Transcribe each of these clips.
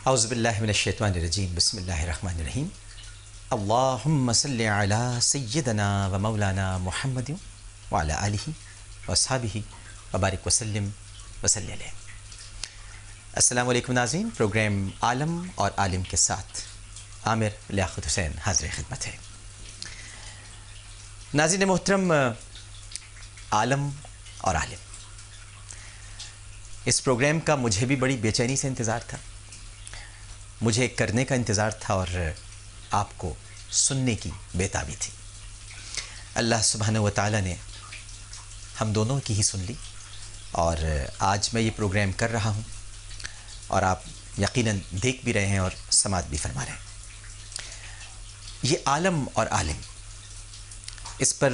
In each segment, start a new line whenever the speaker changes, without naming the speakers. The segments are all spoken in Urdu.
اعوذ باللہ من الشیطان الرجیم بسم اللہ الرحمن الرحیم اللہم صلی علی سیدنا و مولانا محمد وعلی آلہ واصحابہ وبارک وسلم وصلی علیہ۔ السلام علیکم ناظرین، پروگرام عالم اور عالم کے ساتھ عامر لیاقت حسین حاضر خدمت ہے۔ ناظرین محترم، عالم اور عالم، اس پروگرام کا مجھے بھی بڑی بے چینی سے انتظار تھا، مجھے کرنے کا انتظار تھا اور آپ کو سننے کی بےتابی تھی۔ اللہ سبحانہ و تعالیٰ نے ہم دونوں کی ہی سن لی اور آج میں یہ پروگرام کر رہا ہوں اور آپ یقیناً دیکھ بھی رہے ہیں اور سماعت بھی فرما رہے ہیں۔ یہ عالم اور عالم، اس پر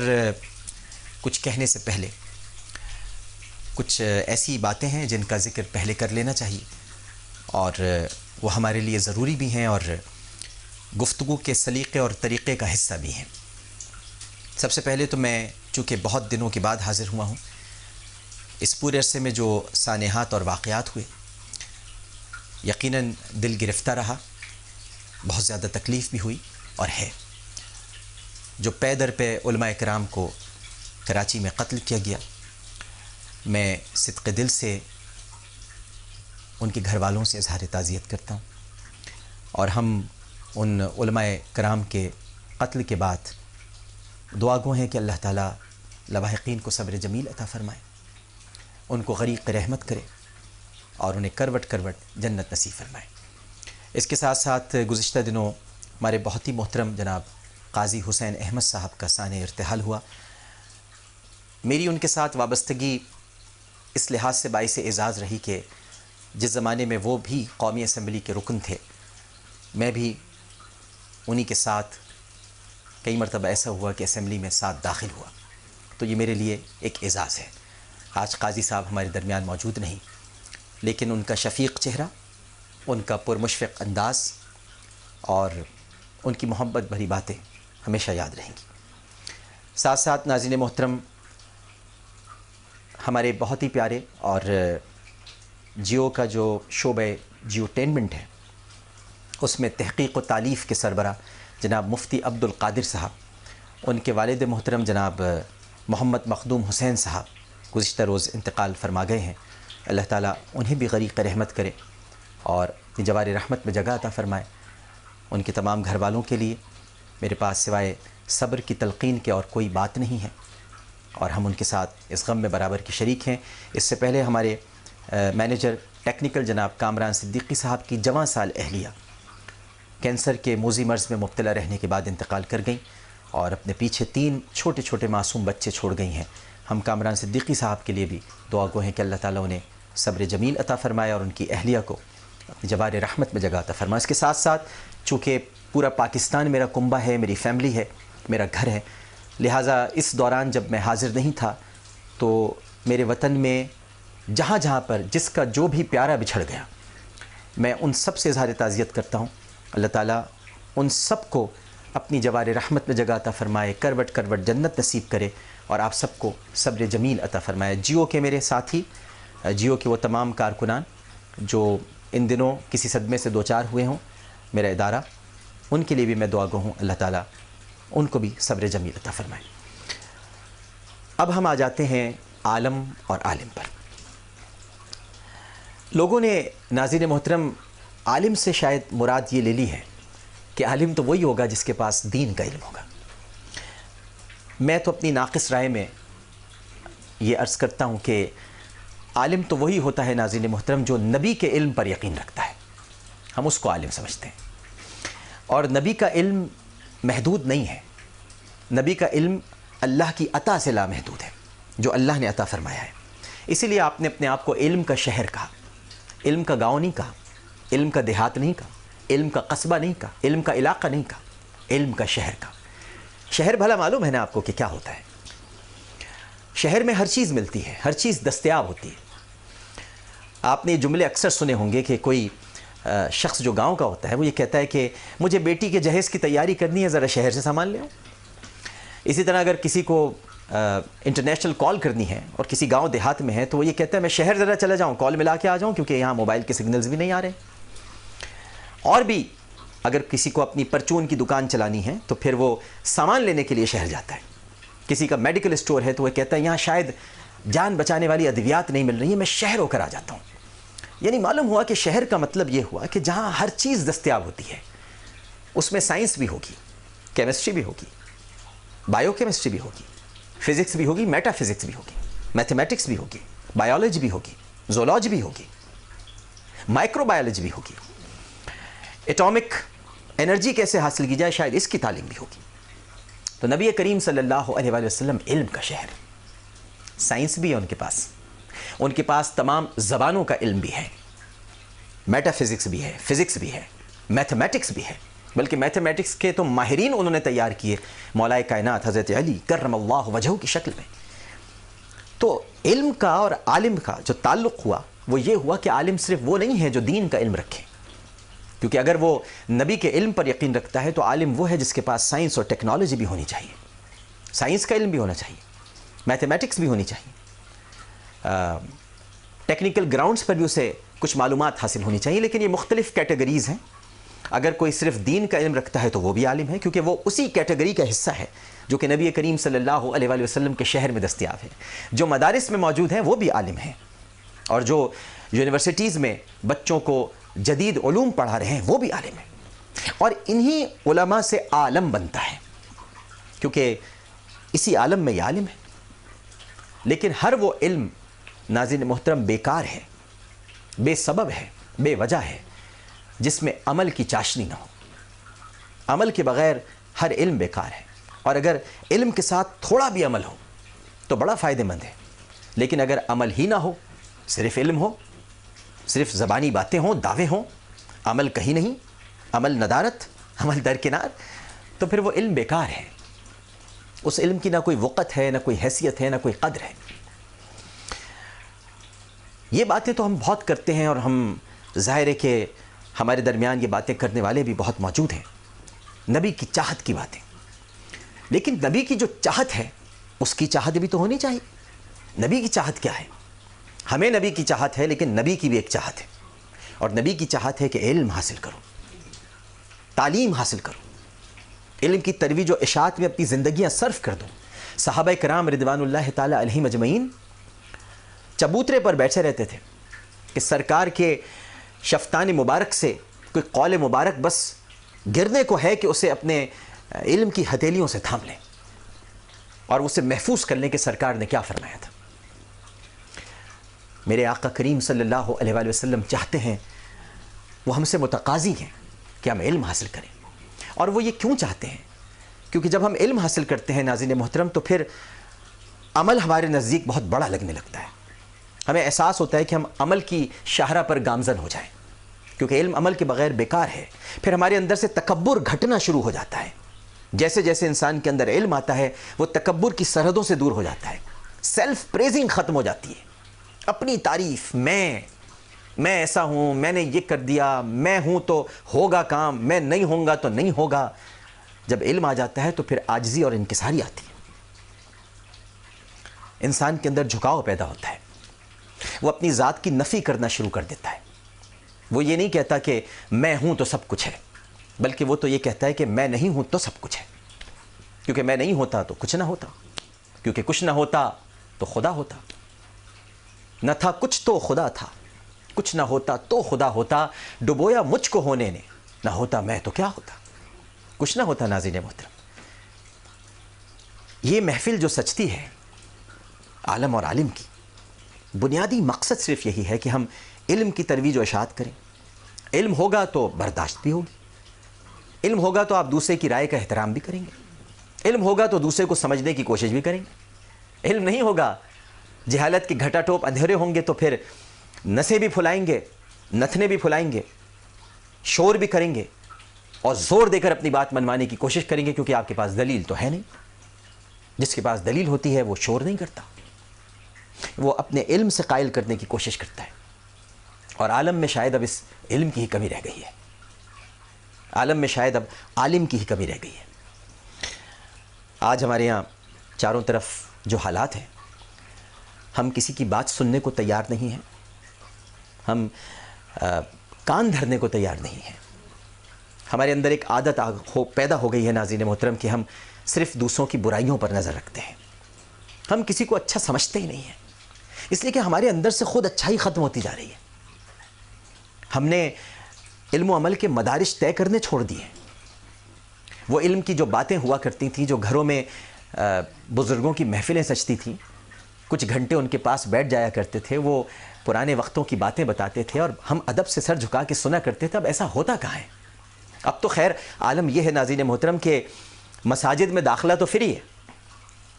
کچھ کہنے سے پہلے کچھ ایسی باتیں ہیں جن کا ذکر پہلے کر لینا چاہیے اور وہ ہمارے لیے ضروری بھی ہیں اور گفتگو کے سلیقے اور طریقے کا حصہ بھی ہیں۔ سب سے پہلے تو میں چونکہ بہت دنوں کے بعد حاضر ہوا ہوں، اس پورے عرصے میں جو سانحات اور واقعات ہوئے یقیناً دل گرفتہ رہا، بہت زیادہ تکلیف بھی ہوئی اور ہے۔ جو پے در پہ علماء کرام کو کراچی میں قتل کیا گیا، میں صدق دل سے ان کے گھر والوں سے اظہار تعزیت کرتا ہوں اور ہم ان علماء کرام کے قتل کے بعد دعا گو ہیں کہ اللہ تعالیٰ لواحقین کو صبر جمیل عطا فرمائے، ان کو غریق رحمت کرے اور انہیں کروٹ کروٹ جنت نصیب فرمائے۔ اس کے ساتھ ساتھ گزشتہ دنوں ہمارے بہت ہی محترم جناب قاضی حسین احمد صاحب کا سانحہ ارتحال ہوا۔ میری ان کے ساتھ وابستگی اس لحاظ سے باعث اعزاز رہی کہ جس زمانے میں وہ بھی قومی اسمبلی کے رکن تھے، میں بھی انہی کے ساتھ کئی مرتبہ ایسا ہوا کہ اسمبلی میں ساتھ داخل ہوا، تو یہ میرے لیے ایک اعزاز ہے۔ آج قاضی صاحب ہمارے درمیان موجود نہیں، لیکن ان کا شفیق چہرہ، ان کا پرمشفق انداز اور ان کی محبت بھری باتیں ہمیشہ یاد رہیں گی۔ ساتھ ساتھ ناظرین محترم، ہمارے بہت ہی پیارے اور جیو کا جو شعبہ جیوٹینمنٹ ہے، اس میں تحقیق و تالیف کے سربراہ جناب مفتی عبد القادر صاحب، ان کے والد محترم جناب محمد مخدوم حسین صاحب گزشتہ روز انتقال فرما گئے ہیں۔ اللہ تعالیٰ انہیں بھی غریق رحمت کرے اور اپنی جوار رحمت میں جگہ عطا فرمائے۔ ان کے تمام گھر والوں کے لیے میرے پاس سوائے صبر کی تلقین کے اور کوئی بات نہیں ہے اور ہم ان کے ساتھ اس غم میں برابر کے شریک ہیں۔ اس سے پہلے ہمارے مینیجر ٹیکنیکل جناب کامران صدیقی صاحب کی جوان سال اہلیہ کینسر کے موذی مرض میں مبتلا رہنے کے بعد انتقال کر گئیں اور اپنے پیچھے 3 چھوٹے چھوٹے معصوم بچے چھوڑ گئی ہیں۔ ہم کامران صدیقی صاحب کے لیے بھی دعا گو ہیں کہ اللہ تعالیٰ انہیں صبر جمیل عطا فرمائے اور ان کی اہلیہ کو اپنی جوار رحمت میں جگہ عطا فرمائے۔ اس کے ساتھ ساتھ چونکہ پورا پاکستان میرا کنبہ ہے، میری فیملی ہے، میرا گھر ہے، لہٰذا اس دوران جب میں حاضر نہیں تھا تو میرے وطن میں جہاں جہاں پر جس کا جو بھی پیارا بچھڑ گیا، میں ان سب سے اظہار تعزیت کرتا ہوں۔ اللہ تعالیٰ ان سب کو اپنی جوار رحمت میں جگہ عطا فرمائے، کروٹ کروٹ جنت نصیب کرے اور آپ سب کو صبر جمیل عطا فرمائے۔ جیو کے میرے ساتھی، جیو کے وہ تمام کارکنان جو ان دنوں کسی صدمے سے دوچار ہوئے ہوں، میرا ادارہ، ان کے لیے بھی میں دعا گو ہوں اللہ تعالیٰ ان کو بھی صبر جمیل عطا فرمائے۔ اب ہم آ جاتے ہیں عالم اور عالم پر۔ لوگوں نے ناظرین محترم عالم سے شاید مراد یہ لے لی ہے کہ عالم تو وہی ہوگا جس کے پاس دین کا علم ہوگا۔ میں تو اپنی ناقص رائے میں یہ عرض کرتا ہوں کہ عالم تو وہی ہوتا ہے ناظرین محترم جو نبی کے علم پر یقین رکھتا ہے، ہم اس کو عالم سمجھتے ہیں۔ اور نبی کا علم محدود نہیں ہے، نبی کا علم اللہ کی عطا سے لامحدود ہے، جو اللہ نے عطا فرمایا ہے۔ اسی لیے آپ نے اپنے آپ کو علم کا شہر کہا، علم کا گاؤں نہیں کہا، علم کا دیہات نہیں کہا، علم کا قصبہ نہیں کہا، علم کا علاقہ نہیں کہا، علم کا شہر کہا۔ شہر بھلا معلوم ہے نا آپ کو کہ کیا ہوتا ہے؟ شہر میں ہر چیز ملتی ہے، ہر چیز دستیاب ہوتی ہے۔ آپ نے یہ جملے اکثر سنے ہوں گے کہ کوئی شخص جو گاؤں کا ہوتا ہے وہ یہ کہتا ہے کہ مجھے بیٹی کے جہیز کی تیاری کرنی ہے، ذرا شہر سے سامان لے آؤ۔ اسی طرح اگر کسی کو انٹرنیشنل کال کرنی ہے اور کسی گاؤں دیہات میں ہے تو وہ یہ کہتا ہے میں شہر ذرا چلا جاؤں، کال ملا کے آ جاؤں، کیونکہ یہاں موبائل کے سگنلز بھی نہیں آ رہے۔ اور بھی اگر کسی کو اپنی پرچون کی دکان چلانی ہے تو پھر وہ سامان لینے کے لیے شہر جاتا ہے. کسی کا میڈیکل اسٹور ہے تو وہ کہتا ہے یہاں شاید جان بچانے والی ادویات نہیں مل رہی ہیں, میں شہر ہو کر آ جاتا ہوں. یعنی معلوم ہوا کہ شہر کا مطلب یہ ہوا کہ جہاں ہر چیز دستیاب ہوتی ہے, اس میں سائنس بھی ہوگی, کیمسٹری بھی ہوگی, بائیو کیمسٹری بھی ہوگی, فزکس بھی ہوگی, میٹا فزکس بھی ہوگی, میتھمیٹکس بھی ہوگی, بایولوجی بھی ہوگی, زولوجی بھی ہوگی, مائکرو بایولوجی بھی ہوگی, ایٹامک انرجی کیسے حاصل کی جائے شاید اس کی تعلیم بھی ہوگی. تو نبی کریم صلی اللہ علیہ وآلہ وسلم علم کا شہر, سائنس بھی ہے ان کے پاس تمام زبانوں کا علم بھی ہے, میٹا فزکس بھی ہے, فزکس بھی ہے, میتھمیٹکس بھی ہے, بلکہ میتھمیٹکس کے تو ماہرین انہوں نے تیار کیے مولا کائنات حضرت علی کرم اللہ وجہہ کی شکل میں. تو علم کا اور عالم کا جو تعلق ہوا وہ یہ ہوا کہ عالم صرف وہ نہیں ہے جو دین کا علم رکھے, کیونکہ اگر وہ نبی کے علم پر یقین رکھتا ہے تو عالم وہ ہے جس کے پاس سائنس اور ٹیکنالوجی بھی ہونی چاہیے, سائنس کا علم بھی ہونا چاہیے, میتھمیٹکس بھی ہونی چاہیے, ٹیکنیکل گراؤنڈز پر بھی اسے کچھ معلومات حاصل ہونی چاہیے. لیکن یہ مختلف کیٹیگریز ہیں. اگر کوئی صرف دین کا علم رکھتا ہے تو وہ بھی عالم ہے, کیونکہ وہ اسی کیٹیگری کا حصہ ہے جو کہ نبی کریم صلی اللہ علیہ وآلہ وسلم کے شہر میں دستیاب ہے. جو مدارس میں موجود ہیں وہ بھی عالم ہیں, اور جو یونیورسٹیز میں بچوں کو جدید علوم پڑھا رہے ہیں وہ بھی عالم ہیں. اور انہی علماء سے عالم بنتا ہے, کیونکہ اسی عالم میں یہ عالم ہے. لیکن ہر وہ علم ناظرین محترم بیکار ہے, بے سبب ہے, بے وجہ ہے, جس میں عمل کی چاشنی نہ ہو. عمل کے بغیر ہر علم بیکار ہے, اور اگر علم کے ساتھ تھوڑا بھی عمل ہو تو بڑا فائدہ مند ہے. لیکن اگر عمل ہی نہ ہو, صرف علم ہو, صرف زبانی باتیں ہوں, دعوے ہوں, عمل کہیں نہیں, عمل ندارت, عمل درکنار, تو پھر وہ علم بیکار ہے. اس علم کی نہ کوئی وقت ہے, نہ کوئی حیثیت ہے, نہ کوئی قدر ہے. یہ باتیں تو ہم بہت کرتے ہیں, اور ہم ظاہر ہے کہ ہمارے درمیان یہ باتیں کرنے والے بھی بہت موجود ہیں, نبی کی چاہت کی باتیں. لیکن نبی کی جو چاہت ہے اس کی چاہت بھی تو ہونی چاہیے. نبی کی چاہت کیا ہے؟ ہمیں نبی کی چاہت ہے, لیکن نبی کی بھی ایک چاہت ہے, اور نبی کی چاہت ہے کہ علم حاصل کرو, تعلیم حاصل کرو, علم کی ترویج و اشاعت میں اپنی زندگیاں صرف کر دو. صحابہ کرام رضوان اللہ تعالی علیہم اجمعین چبوترے پر بیٹھے رہتے تھے کہ سرکار کے شفتان مبارک سے کوئی قول مبارک بس گرنے کو ہے کہ اسے اپنے علم کی ہتھیلیوں سے تھام لیں اور اسے محفوظ کر لیں کہ سرکار نے کیا فرمایا تھا. میرے آقا کریم صلی اللہ علیہ وآلہ وسلم چاہتے ہیں, وہ ہم سے متقاضی ہیں کہ ہم علم حاصل کریں. اور وہ یہ کیوں چاہتے ہیں؟ کیونکہ جب ہم علم حاصل کرتے ہیں ناظرین محترم تو پھر عمل ہمارے نزدیک بہت بڑا لگنے لگتا ہے. ہمیں احساس ہوتا ہے کہ ہم عمل کی شاہراہ پر گامزن ہو جائیں, کیونکہ علم عمل کے بغیر بیکار ہے. پھر ہمارے اندر سے تکبر گھٹنا شروع ہو جاتا ہے. جیسے جیسے انسان کے اندر علم آتا ہے وہ تکبر کی سرحدوں سے دور ہو جاتا ہے, سیلف پریزنگ ختم ہو جاتی ہے, اپنی تعریف, میں ایسا ہوں, میں نے یہ کر دیا, میں ہوں تو ہوگا کام, میں نہیں ہوں گا تو نہیں ہوگا. جب علم آ جاتا ہے تو پھر عاجزی اور انکساری آتی ہے, انسان کے اندر جھکاؤ پیدا ہوتا ہے, وہ اپنی ذات کی نفی کرنا شروع کر دیتا ہے. وہ یہ نہیں کہتا کہ میں ہوں تو سب کچھ ہے, بلکہ وہ تو یہ کہتا ہے کہ میں نہیں ہوں تو سب کچھ ہے, کیونکہ میں نہیں ہوتا تو کچھ نہ ہوتا, کیونکہ کچھ نہ ہوتا تو خدا ہوتا, نہ تھا کچھ تو خدا تھا, کچھ نہ ہوتا تو خدا ہوتا, ڈبویا مجھ کو ہونے نے, نہ ہوتا میں تو کیا ہوتا, کچھ نہ ہوتا. ناظرین محترم, یہ محفل جو سجتی ہے عالم اور عالم کی, بنیادی مقصد صرف یہی ہے کہ ہم علم کی ترویج و اشاعت کریں. علم ہوگا تو برداشت بھی ہوگی, علم ہوگا تو آپ دوسرے کی رائے کا احترام بھی کریں گے, علم ہوگا تو دوسرے کو سمجھنے کی کوشش بھی کریں گے. علم نہیں ہوگا, جہالت کے گھٹا ٹوپ اندھیرے ہوں گے تو پھر نسیں بھی پھلائیں گے, نتنے بھی پھلائیں گے, شور بھی کریں گے, اور زور دے کر اپنی بات منوانے کی کوشش کریں گے, کیونکہ آپ کے پاس دلیل تو ہے نہیں. جس کے پاس دلیل ہوتی ہے وہ شور نہیں کرتا, وہ اپنے علم سے قائل کرنے کی کوشش کرتا ہے. اور عالم میں شاید اب اس علم کی ہی کمی رہ گئی ہے, عالم میں شاید اب عالم کی ہی کمی رہ گئی ہے. آج ہمارے یہاں چاروں طرف جو حالات ہیں, ہم کسی کی بات سننے کو تیار نہیں ہیں, ہم کان دھرنے کو تیار نہیں ہیں. ہمارے اندر ایک عادت پیدا ہو گئی ہے ناظرین محترم کہ ہم صرف دوسروں کی برائیوں پر نظر رکھتے ہیں. ہم کسی کو اچھا سمجھتے ہی نہیں ہیں، اس لیے کہ ہمارے اندر سے خود اچھائی ختم ہوتی جا رہی ہے. ہم نے علم و عمل کے مدارج طے کرنے چھوڑ دیے. وہ علم کی جو باتیں ہوا کرتی تھیں، جو گھروں میں بزرگوں کی محفلیں سجتی تھیں، کچھ گھنٹے ان کے پاس بیٹھ جایا کرتے تھے، وہ پرانے وقتوں کی باتیں بتاتے تھے اور ہم ادب سے سر جھکا کے سنا کرتے تھے. اب ایسا ہوتا کہاں ہے؟ اب تو خیر عالم یہ ہے ناظرین محترم کہ مساجد میں داخلہ تو فری ہے.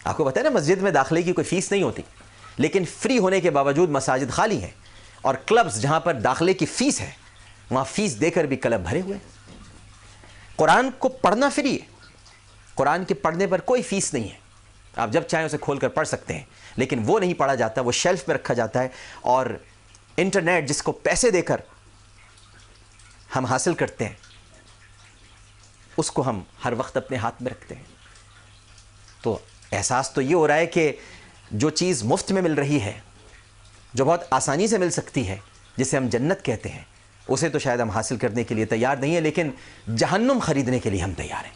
آپ کو پتہ ہے نا، مسجد میں داخلے کی کوئی فیس نہیں ہوتی، لیکن فری ہونے کے باوجود مساجد خالی ہیں، اور کلبز جہاں پر داخلے کی فیس ہے وہاں فیس دے کر بھی کلب بھرے ہوئے. قرآن کو پڑھنا فری ہے، قرآن کے پڑھنے پر کوئی فیس نہیں ہے، آپ جب چاہیں اسے کھول کر پڑھ سکتے ہیں، لیکن وہ نہیں پڑھا جاتا، وہ شیلف پہ رکھا جاتا ہے. اور انٹرنیٹ جس کو پیسے دے کر ہم حاصل کرتے ہیں، اس کو ہم ہر وقت اپنے ہاتھ میں رکھتے ہیں. تو احساس تو یہ ہو رہا ہے کہ جو چیز مفت میں مل رہی ہے، جو بہت آسانی سے مل سکتی ہے، جسے ہم جنت کہتے ہیں، اسے تو شاید ہم حاصل کرنے کے لیے تیار نہیں ہیں، لیکن جہنم خریدنے کے لیے ہم تیار ہیں،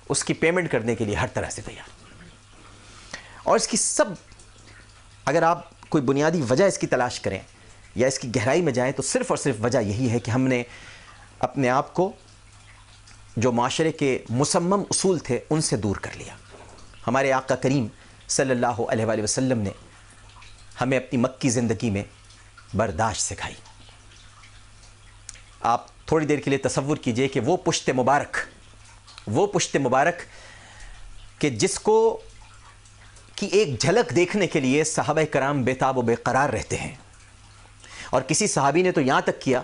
اس کی پیمنٹ کرنے کے لیے ہر طرح سے تیار. اور اس کی سب، اگر آپ کوئی بنیادی وجہ اس کی تلاش کریں یا اس کی گہرائی میں جائیں، تو صرف اور صرف وجہ یہی ہے کہ ہم نے اپنے آپ کو جو معاشرے کے مصمم اصول تھے ان سے دور کر لیا. ہمارے آقا کریم صلی اللہ علیہ وآلہ وسلم نے ہمیں اپنی مکی زندگی میں برداشت سکھائی. آپ تھوڑی دیر کے لیے تصور کیجئے کہ وہ پشت مبارک کہ جس کو کی ایک جھلک دیکھنے کے لیے صحابہ کرام بے تاب و بے قرار رہتے ہیں. اور کسی صحابی نے تو یہاں تک کیا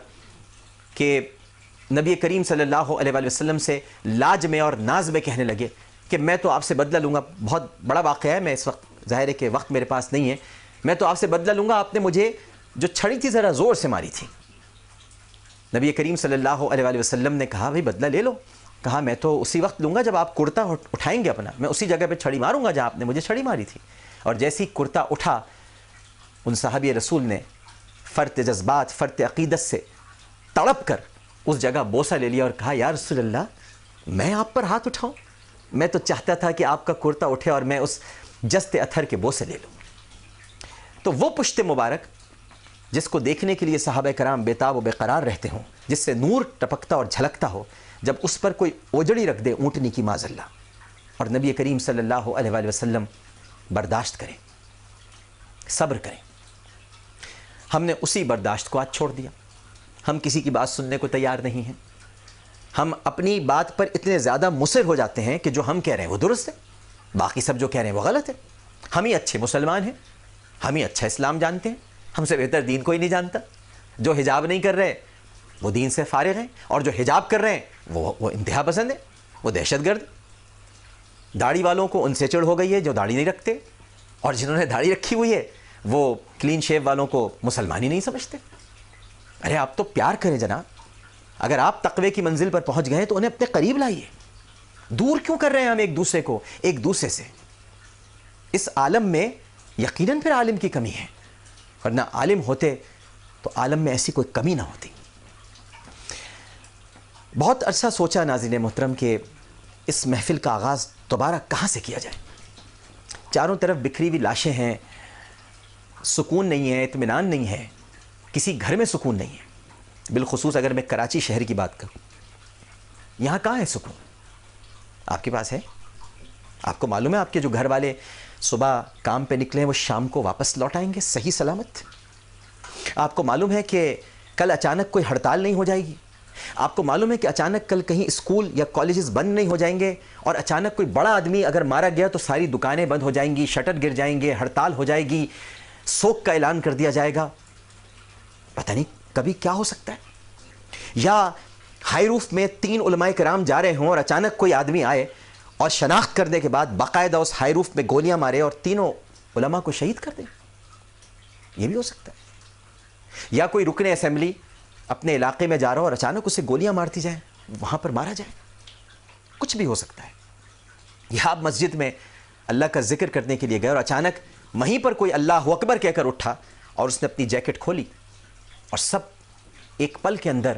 کہ نبی کریم صلی اللہ علیہ وآلہ وسلم سے لاج میں اور ناز میں کہنے لگے کہ میں تو آپ سے بدلہ لوں گا. بہت بڑا واقعہ ہے، میں اس وقت ظاہر ہے کہ وقت میرے پاس نہیں ہے، میں تو آپ سے بدلہ لوں گا، آپ نے مجھے جو چھڑی تھی ذرا زور سے ماری تھی. نبی کریم صلی اللہ علیہ وآلہ وسلم نے کہا بھائی بدلہ لے لو. کہا میں تو اسی وقت لوں گا جب آپ کرتا اٹھائیں گے اپنا، میں اسی جگہ پہ چھڑی ماروں گا جہاں آپ نے مجھے چھڑی ماری تھی. اور جیسی کرتا اٹھا، ان صحابی رسول نے فرط جذبات، فرط عقیدت سے تڑپ کر اس جگہ بوسہ لے لیا اور کہا یا رسول اللہ میں آپ پر ہاتھ اٹھاؤں؟ میں تو چاہتا تھا کہ آپ کا کرتا اٹھے اور میں اس جست اتھر کے بوسے لے لوں. تو وہ پشت مبارک جس کو دیکھنے کے لیے صحابہ کرام بے تاب و بے قرار رہتے ہوں، جس سے نور ٹپکتا اور جھلکتا ہو، جب اس پر کوئی اوجڑی رکھ دے اونٹنی کی معاذ اللہ، اور نبی کریم صلی اللہ علیہ وآلہ وسلم برداشت کریں، صبر کریں. ہم نے اسی برداشت کو آج چھوڑ دیا. ہم کسی کی بات سننے کو تیار نہیں ہیں. ہم اپنی بات پر اتنے زیادہ مصر ہو جاتے ہیں کہ جو ہم کہہ رہے ہیں وہ درست ہے، باقی سب جو کہہ رہے ہیں وہ غلط ہے. ہم ہی اچھے مسلمان ہیں، ہم ہی اچھا اسلام جانتے ہیں، ہم سے بہتر دین کوئی نہیں جانتا. جو حجاب نہیں کر رہے وہ دین سے فارغ ہیں، اور جو حجاب کر رہے ہیں وہ انتہا پسند ہیں، وہ دہشت گرد. داڑھی والوں کو ان سے چڑ ہو گئی ہے جو داڑھی نہیں رکھتے، اور جنہوں نے داڑھی رکھی ہوئی ہے وہ کلین شیو والوں کو مسلمان ہی نہیں سمجھتے. ارے آپ تو پیار کریں جناب، اگر آپ تقوی کی منزل پر پہنچ گئے تو انہیں اپنے قریب لائیے. دور کیوں کر رہے ہیں ہم ایک دوسرے کو ایک دوسرے سے؟ اس عالم میں یقیناً پھر عالم کی کمی ہے، ورنہ عالم ہوتے تو عالم میں ایسی کوئی کمی نہ ہوتی. بہت عرصہ سوچا ناظرین محترم کہ اس محفل کا آغاز دوبارہ کہاں سے کیا جائے. چاروں طرف بکھری ہوئی لاشیں ہیں، سکون نہیں ہے، اطمینان نہیں ہے، کسی گھر میں سکون نہیں ہے. بالخصوص اگر میں کراچی شہر کی بات کروں، یہاں کہاں ہے سکون؟ آپ کے پاس ہے؟ آپ کو معلوم ہے آپ کے جو گھر والے صبح کام پہ نکلے ہیں وہ شام کو واپس لوٹ آئیں گے صحیح سلامت؟ آپ کو معلوم ہے کہ کل اچانک کوئی ہڑتال نہیں ہو جائے گی؟ آپ کو معلوم ہے کہ اچانک کل کہیں اسکول یا کالجز بند نہیں ہو جائیں گے، اور اچانک کوئی بڑا آدمی اگر مارا گیا تو ساری دکانیں بند ہو جائیں گی، شٹر گر جائیں گے، ہڑتال ہو جائے گی، سوگ کا اعلان کر دیا جائے گا؟ پتہ نہیں کبھی کیا ہو سکتا ہے. یا ہائی روف میں 3 علماء کرام جا رہے ہوں اور اچانک کوئی آدمی آئے اور شناخت کرنے کے بعد باقاعدہ اس ہائی روف میں گولیاں مارے اور تینوں علماء کو شہید کر دیں. یہ بھی ہو سکتا ہے. یا کوئی رکن اسمبلی اپنے علاقے میں جا رہا ہو اور اچانک اسے گولیاں مارتی جائیں، وہاں پر مارا جائے. کچھ بھی ہو سکتا ہے. یا آپ مسجد میں اللہ کا ذکر کرنے کے لیے گئے اور اچانک وہیں پر کوئی اللہ اکبر کہہ کر اٹھا اور اس نے اپنی جیکٹ کھولی اور سب ایک پل کے اندر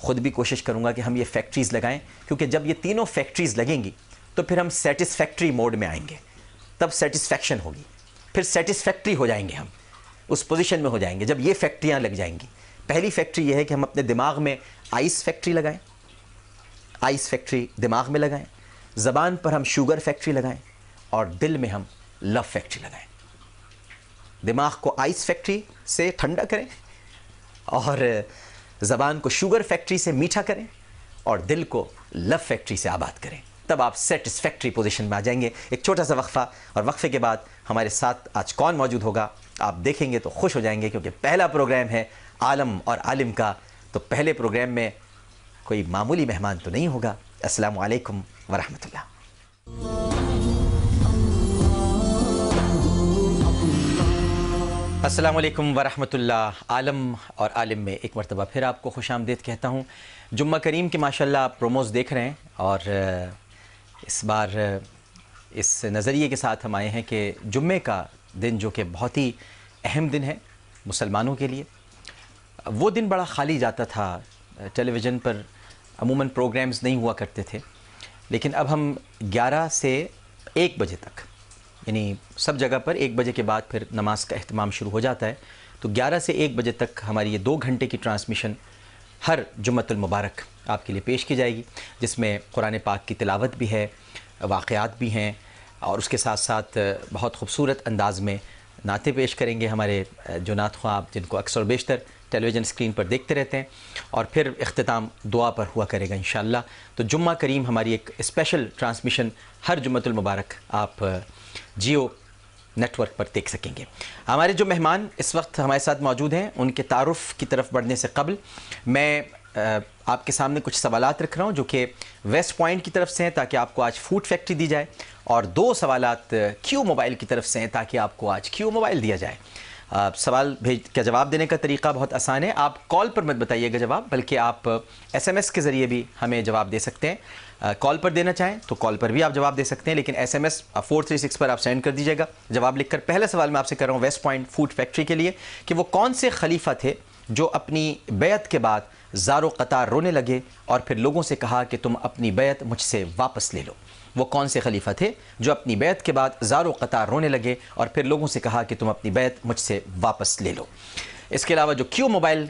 خود بھی کوشش کروں گا کہ ہم یہ فیکٹریز لگائیں، کیونکہ جب یہ تینوں فیکٹریز لگیں گی تو پھر ہم سیٹسفیکٹری موڈ میں آئیں گے، تب سیٹسفیکشن ہوگی، پھر سیٹسفیکٹری ہو جائیں گے، ہم اس پوزیشن میں ہو جائیں گے جب یہ فیکٹریاں لگ جائیں گی۔ پہلی فیکٹری یہ ہے کہ ہم اپنے دماغ میں آئس فیکٹری لگائیں، آئس فیکٹری دماغ میں لگائیں، زبان پر ہم شوگر فیکٹری لگائیں، اور دل میں ہم لو فیکٹری لگائیں۔ دماغ کو آئس فیکٹری سے ٹھنڈا کریں، اور زبان کو شوگر فیکٹری سے میٹھا کریں، اور دل کو لو فیکٹری سے آباد کریں، تب آپ سیٹسفیکٹری پوزیشن میں آ جائیں گے۔ ایک چھوٹا سا وقفہ، اور وقفے کے بعد ہمارے ساتھ آج کون موجود ہوگا آپ دیکھیں گے تو خوش ہو جائیں گے، کیونکہ پہلا پروگرام ہے عالم اور عالم کا، تو پہلے پروگرام میں کوئی معمولی مہمان تو نہیں ہوگا۔ السلام علیکم ورحمۃ اللہ۔ السلام علیکم ورحمۃ اللہ۔ عالم اور عالم میں ایک مرتبہ پھر آپ کو خوش آمدید کہتا ہوں۔ جمعہ کریم کے ماشاءاللہ آپ پروموز دیکھ رہے ہیں، اور اس بار اس نظریے کے ساتھ ہم آئے ہیں کہ جمعے کا دن جو کہ بہت ہی اہم دن ہے مسلمانوں کے لیے، وہ دن بڑا خالی جاتا تھا، ٹیلی ویژن پر عموماً پروگرامز نہیں ہوا کرتے تھے، لیکن اب ہم 11 سے 1 بجے تک، یعنی سب جگہ پر 1 بجے کے بعد پھر نماز کا اہتمام شروع ہو جاتا ہے، تو 11 سے 1 بجے تک ہماری یہ 2 گھنٹے کی ٹرانسمیشن ہر جمعۃ المبارک آپ کے لیے پیش کی جائے گی، جس میں قرآن پاک کی تلاوت بھی ہے، واقعات بھی ہیں، اور اس کے ساتھ ساتھ بہت خوبصورت انداز میں نعتیں پیش کریں گے ہمارے جو نعت خواہ، جن کو اکثر و بیشتر ٹیلی ویژن اسکرین پر دیکھتے رہتے ہیں، اور پھر اختتام دعا پر ہوا کرے گا انشاءاللہ۔ تو جمعہ کریم ہماری ایک اسپیشل ٹرانسمیشن ہر جمعۃ المبارک آپ جیو نیٹ ورک پر دیکھ سکیں گے۔ ہمارے جو مہمان اس وقت ہمارے ساتھ موجود ہیں، ان کے تعارف کی طرف بڑھنے سے قبل میں آپ کے سامنے کچھ سوالات رکھ رہا ہوں جو کہ ویسٹ پوائنٹ کی طرف سے ہیں، تاکہ آپ کو آج فوڈ فیکٹری دی جائے، اور 2 سوالات کیو موبائل کی طرف سے ہیں، تاکہ آپ کو آج کیو موبائل دیا جائے۔ سوال کا جواب دینے کا طریقہ بہت آسان ہے، آپ کال پر مت بتائیے گا جواب، بلکہ آپ ایس ایم ایس کے ذریعے بھی ہمیں جواب دے سکتے ہیں۔ کال پر دینا چاہیں تو کال پر بھی آپ جواب دے سکتے ہیں، لیکن ایس ایم ایس 436 پر آپ سینڈ کر دیجیے گا جواب لکھ کر۔ پہلا سوال میں آپ سے کر رہا ہوں ویسٹ پوائنٹ فوڈ فیکٹری کے لیے، کہ وہ کون سے خلیفہ تھے جو اپنی بیعت کے بعد زار و قطار رونے لگے اور پھر لوگوں سے کہا کہ تم اپنی بیعت مجھ سے واپس لے لو؟ وہ کون سے خلیفہ تھے جو اپنی بیعت کے بعد زار و قطار رونے لگے اور پھر لوگوں سے کہا کہ تم اپنی بیعت مجھ سے واپس لے لو؟ اس کے علاوہ جو کیو موبائل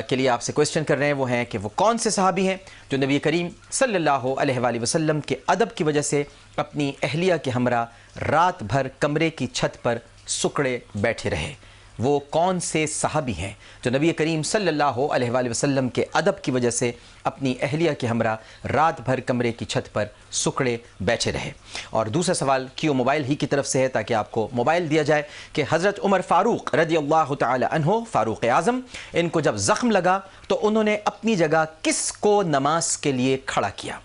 کے لیے آپ سے کویسچن کر رہے ہیں وہ ہیں کہ وہ کون سے صحابی ہیں جو نبی کریم صلی اللہ علیہ وآلہ وسلم کے ادب کی وجہ سے اپنی اہلیہ کے ہمراہ رات بھر کمرے کی چھت پر سکڑے بیٹھے رہے؟ وہ کون سے صحابی ہیں جو نبی کریم صلی اللہ علیہ وآلہ وسلم کے ادب کی وجہ سے اپنی اہلیہ کے ہمراہ رات بھر کمرے کی چھت پر سکڑے بیٹھے رہے؟ اور دوسرا سوال کیو موبائل ہی کی طرف سے ہے، تاکہ آپ کو موبائل دیا جائے، کہ حضرت عمر فاروق رضی اللہ تعالی عنہ، فاروق اعظم، ان کو جب زخم لگا تو انہوں نے اپنی جگہ کس کو نماز کے لیے کھڑا کیا؟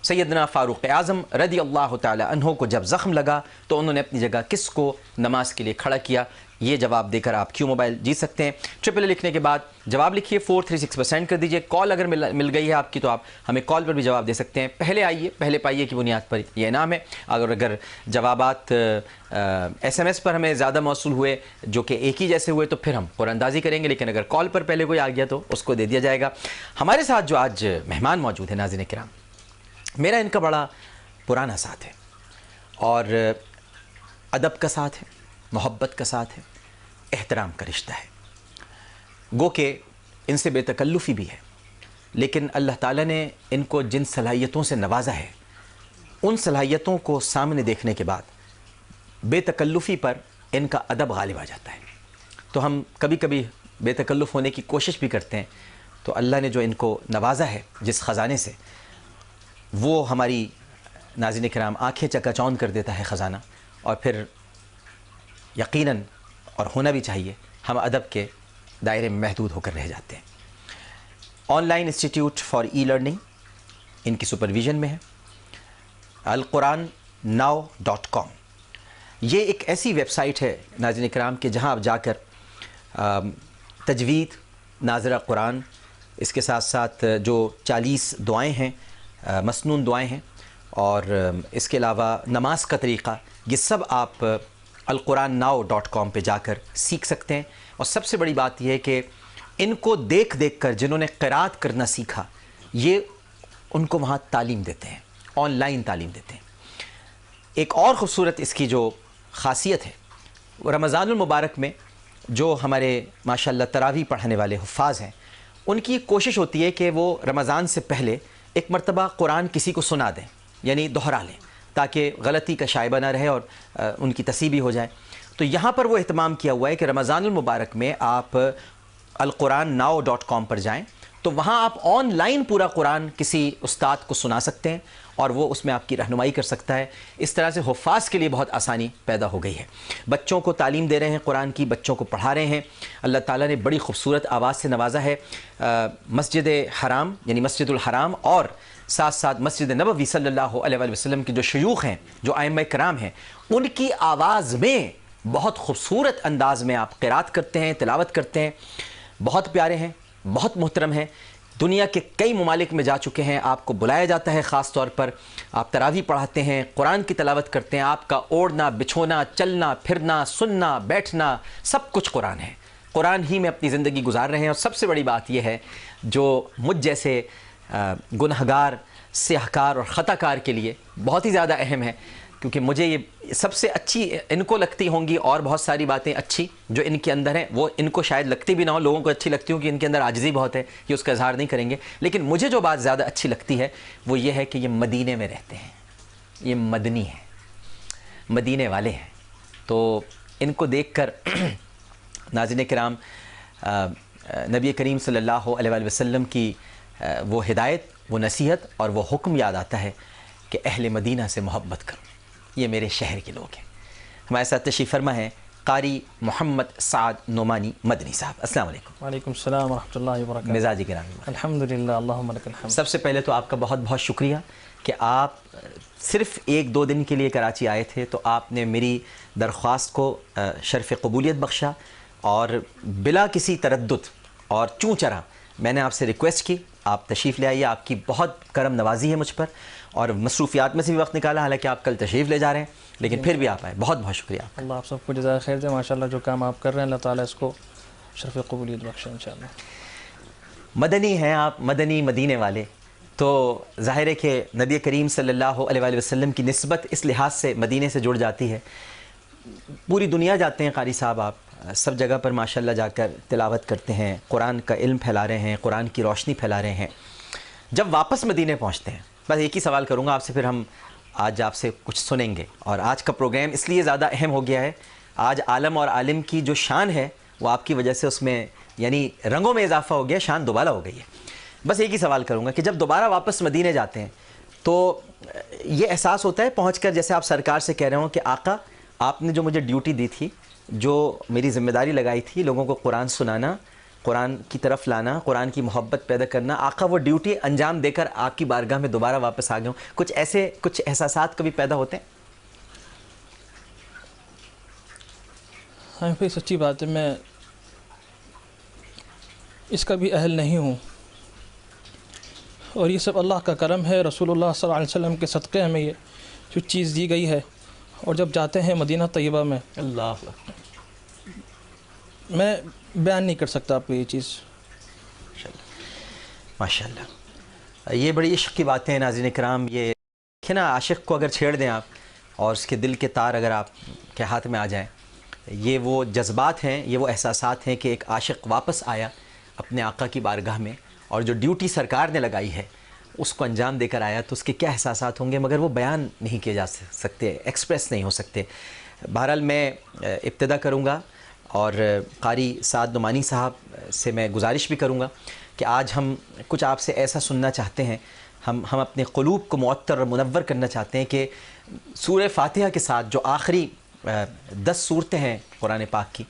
سیدنا فاروق اعظم رضی اللہ تعالی عنہ کو جب زخم لگا تو انہوں نے اپنی جگہ کس کو نماز کے لیے کھڑا کیا؟ یہ جواب دے کر آپ کیو موبائل جیت سکتے ہیں۔ ٹرپل لکھنے کے بعد جواب لکھیے، 436 پر سینڈ کر دیجئے۔ کال اگر مل گئی ہے آپ کی تو آپ ہمیں کال پر بھی جواب دے سکتے ہیں۔ پہلے آئیے، پہلے پائیے کی بنیاد پر یہ انعام ہے۔ اگر جوابات ایس ایم ایس پر ہمیں زیادہ موصول ہوئے جو کہ ایک ہی جیسے ہوئے تو پھر ہم قرآن اندازی کریں گے، لیکن اگر کال پر پہلے کوئی آ گیا تو اس کو دے دیا جائے گا۔ ہمارے ساتھ جو آج مہمان موجود ہیں ناظرین کرام، میرا ان کا بڑا پرانا ساتھ ہے، اور ادب کا ساتھ ہے، محبت کا ساتھ ہے، احترام کا رشتہ ہے۔ گو کہ ان سے بے تکلفی بھی ہے، لیکن اللہ تعالیٰ نے ان کو جن صلاحیتوں سے نوازا ہے، ان صلاحیتوں کو سامنے دیکھنے کے بعد بے تکلفی پر ان کا ادب غالب آ جاتا ہے۔ تو ہم کبھی کبھی بے تکلف ہونے کی کوشش بھی کرتے ہیں، تو اللہ نے جو ان کو نوازا ہے جس خزانے سے، وہ ہماری ناظرین کرام آنکھیں چکا چوند کر دیتا ہے خزانہ، اور پھر یقیناً اور ہونا بھی چاہیے ہم ادب کے دائرے میں محدود ہو کر رہ جاتے ہیں۔ On line institute for e learning in کی سپرویژن میں ہے۔ alqurannow.com یہ ایک ایسی ویب سائٹ ہے ناظرین کرام کہ جہاں آپ جا کر تجوید، ناظرہ قرآن، اس کے ساتھ ساتھ جو 40 دعائیں ہیں، مسنون دعائیں ہیں، اور اس کے علاوہ نماز کا طریقہ، یہ سب آپ alqurannow.com پہ جا کر سیکھ سکتے ہیں۔ اور سب سے بڑی بات یہ ہے کہ ان کو دیکھ دیکھ کر جنہوں نے قرات کرنا سیکھا یہ ان کو وہاں تعلیم دیتے ہیں، آن لائن تعلیم دیتے ہیں۔ ایک اور خوبصورت اس کی جو خاصیت ہے، رمضان المبارک میں جو ہمارے ماشاءاللہ تراویح پڑھنے والے حفاظ ہیں ان کی کوشش ہوتی ہے کہ وہ رمضان سے پہلے ایک مرتبہ قرآن کسی کو سنا دیں، یعنی دہرا لیں، تاکہ غلطی کا شائبہ نہ رہے اور ان کی تصحیح بھی ہو جائے۔ تو یہاں پر وہ اہتمام کیا ہوا ہے کہ رمضان المبارک میں آپ alqurannow.com پر جائیں تو وہاں آپ آن لائن پورا قرآن کسی استاد کو سنا سکتے ہیں اور وہ اس میں آپ کی رہنمائی کر سکتا ہے۔ اس طرح سے حفاظ کے لیے بہت آسانی پیدا ہو گئی ہے۔ بچوں کو تعلیم دے رہے ہیں قرآن کی، بچوں کو پڑھا رہے ہیں۔ اللہ تعالیٰ نے بڑی خوبصورت آواز سے نوازا ہے۔ مسجد حرام یعنی مسجد الحرام اور ساتھ ساتھ مسجد نبوی صلی اللہ علیہ وآلہ وسلم کے جو شیوخ ہیں، جو ائمہ کرام ہیں، ان کی آواز میں بہت خوبصورت انداز میں آپ قرات کرتے ہیں، تلاوت کرتے ہیں۔ بہت پیارے ہیں، بہت محترم ہیں، دنیا کے کئی ممالک میں جا چکے ہیں، آپ کو بلایا جاتا ہے، خاص طور پر آپ تراویح پڑھاتے ہیں، قرآن کی تلاوت کرتے ہیں، آپ کا اوڑھنا بچھونا، چلنا پھرنا، سننا بیٹھنا سب کچھ قرآن ہے، قرآن ہی میں اپنی زندگی گزار رہے ہیں۔ اور سب سے بڑی بات یہ ہے جو مجھ جیسے گنہگار، سیاہکار اور خطا کار کے لیے بہت ہی زیادہ اہم ہے، کیونکہ مجھے یہ سب سے اچھی ان کو لگتی ہوں گی، اور بہت ساری باتیں اچھی جو ان کے اندر ہیں وہ ان کو شاید لگتی بھی نہ ہو، لوگوں کو اچھی لگتی ہوں کہ ان کے اندر عاجزی بہت ہے، یہ اس کا اظہار نہیں کریں گے، لیکن مجھے جو بات زیادہ اچھی لگتی ہے وہ یہ ہے کہ یہ مدینے میں رہتے ہیں، یہ مدنی ہیں، مدینے والے ہیں۔ تو ان کو دیکھ کر ناظرین کرام نبی کریم صلی اللہ علیہ وآلہ وسلم کی وہ ہدایت، وہ نصیحت اور وہ حکم یاد آتا ہے کہ اہل مدینہ سے محبت کرو، یہ میرے شہر کے لوگ ہیں۔ ہمارے ساتھ تشریف فرما ہے قاری محمد سعد نعمانی مدنی صاحب۔ السلام علیکم۔
وعلیکم السلام ورحمۃ اللہ وبرکاتہ۔
مزاج گرامی،
الحمدللہ، اللہم لک الحمد۔
سب سے پہلے تو آپ کا بہت بہت شکریہ کہ آپ صرف ایک دو دن کے لیے کراچی آئے تھے، تو آپ نے میری درخواست کو شرف قبولیت بخشا اور بلا کسی تردد اور چوں چرا میں نے آپ سے ریکویسٹ کی آپ تشریف لے آئیے۔ آپ کی بہت کرم نوازی ہے مجھ پر، اور مصروفیات میں سے بھی وقت نکالا، حالانکہ آپ کل تشریف لے جا رہے ہیں لیکن پھر بھی آپ آئے، بہت بہت شکریہ۔
اللہ آپ سب کو جزائے خیر دے، ماشاءاللہ جو کام آپ کر رہے ہیں اللہ تعالیٰ اس کو شرف قبولیت بخشے انشاءاللہ۔
مدنی ہیں آپ، مدنی مدینے والے، تو ظاہر ہے کہ نبی کریم صلی اللہ علیہ وآلہ وسلم کی نسبت اس لحاظ سے مدینے سے جڑ جاتی ہے۔ پوری دنیا جاتے ہیں قاری صاحب آپ، سب جگہ پر ماشاءاللہ جا کر تلاوت کرتے ہیں، قرآن کا علم پھیلا رہے ہیں، قرآن کی روشنی پھیلا رہے ہیں۔ جب واپس مدینے پہنچتے ہیں، بس ایک ہی سوال کروں گا آپ سے، پھر ہم آج آپ سے کچھ سنیں گے۔ اور آج کا پروگرام اس لیے زیادہ اہم ہو گیا ہے، آج عالم اور عالم کی جو شان ہے وہ آپ کی وجہ سے اس میں یعنی رنگوں میں اضافہ ہو گیا، شان دوبالا ہو گئی ہے۔ بس ایک ہی سوال کروں گا کہ جب دوبارہ واپس مدینے جاتے ہیں تو یہ احساس ہوتا ہے پہنچ کر، جیسے آپ سرکار سے کہہ رہے ہوں کہ آقا آپ نے جو مجھے ڈیوٹی دی تھی، جو میری ذمہ داری لگائی تھی لوگوں کو قرآن سنانا، قرآن کی طرف لانا، قرآن کی محبت پیدا کرنا، آقا وہ ڈیوٹی انجام دے کر آپ کی بارگاہ میں دوبارہ واپس آ گیا ہوں، کچھ احساسات کبھی پیدا ہوتے ہیں؟
ہاں بھائی سچی بات ہے، میں اس کا بھی اہل نہیں ہوں، اور یہ سب اللہ کا کرم ہے، رسول اللہ صلی اللہ علیہ وسلم کے صدقے ہمیں یہ جو چیز دی گئی ہے۔ اور جب جاتے ہیں مدینہ طیبہ میں،
اللہ
میں بیان نہیں کر سکتا آپ کو یہ چیز۔
ماشاءاللہ یہ بڑی عشق کی باتیں ہیں ناظرین کرام۔ یہ دیکھیں نا، عاشق کو اگر چھیڑ دیں آپ اور اس کے دل کے تار اگر آپ کے ہاتھ میں آ جائیں، یہ وہ جذبات ہیں، یہ وہ احساسات ہیں کہ ایک عاشق واپس آیا اپنے آقا کی بارگاہ میں، اور جو ڈیوٹی سرکار نے لگائی ہے اس کو انجام دے کر آیا، تو اس کے کیا احساسات ہوں گے، مگر وہ بیان نہیں کیے جا سکتے، ایکسپریس نہیں ہو سکتے۔ بہرحال میں ابتدا کروں گا اور قاری سعد نعمانی صاحب سے میں گزارش بھی کروں گا کہ آج ہم کچھ آپ سے ایسا سننا چاہتے ہیں، ہم اپنے قلوب کو معطر اور منور کرنا چاہتے ہیں کہ سورہ فاتحہ کے ساتھ جو آخری 10 صورتیں ہیں قرآن پاک کی،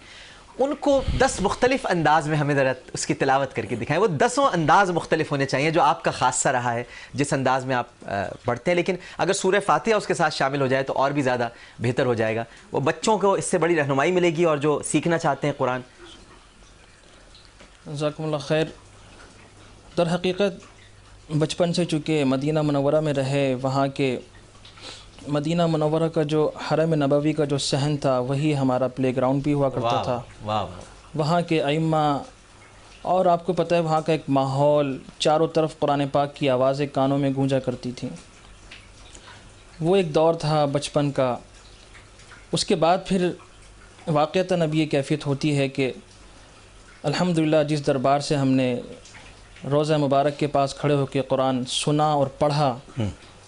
ان کو 10 مختلف انداز میں ہمیں ذرا اس کی تلاوت کر کے دکھائیں۔ وہ 10 انداز مختلف ہونے چاہیے جو آپ کا خاصہ رہا ہے، جس انداز میں آپ پڑھتے ہیں، لیکن اگر سورہ فاتحہ اس کے ساتھ شامل ہو جائے تو اور بھی زیادہ بہتر ہو جائے گا، وہ بچوں کو اس سے بڑی رہنمائی ملے گی، اور جو سیکھنا چاہتے ہیں قرآن۔
جزاکم اللہ خیر۔ در حقیقت بچپن سے چونکہ مدینہ منورہ میں رہے، وہاں کے مدینہ منورہ کا جو حرم نبوی کا جو صحن تھا وہی ہمارا پلے گراؤنڈ بھی ہوا کرتا تھا۔
واہ،
وہاں کے ائمہ اور آپ کو پتہ ہے وہاں کا ایک ماحول، چاروں طرف قرآن پاک کی آوازیں کانوں میں گونجا کرتی تھیں. وہ ایک دور تھا بچپن کا. اس کے بعد پھر واقعتاً اب یہ کیفیت ہوتی ہے کہ الحمدللہ جس دربار سے ہم نے روضہ مبارک کے پاس کھڑے ہو کے قرآن سنا اور پڑھا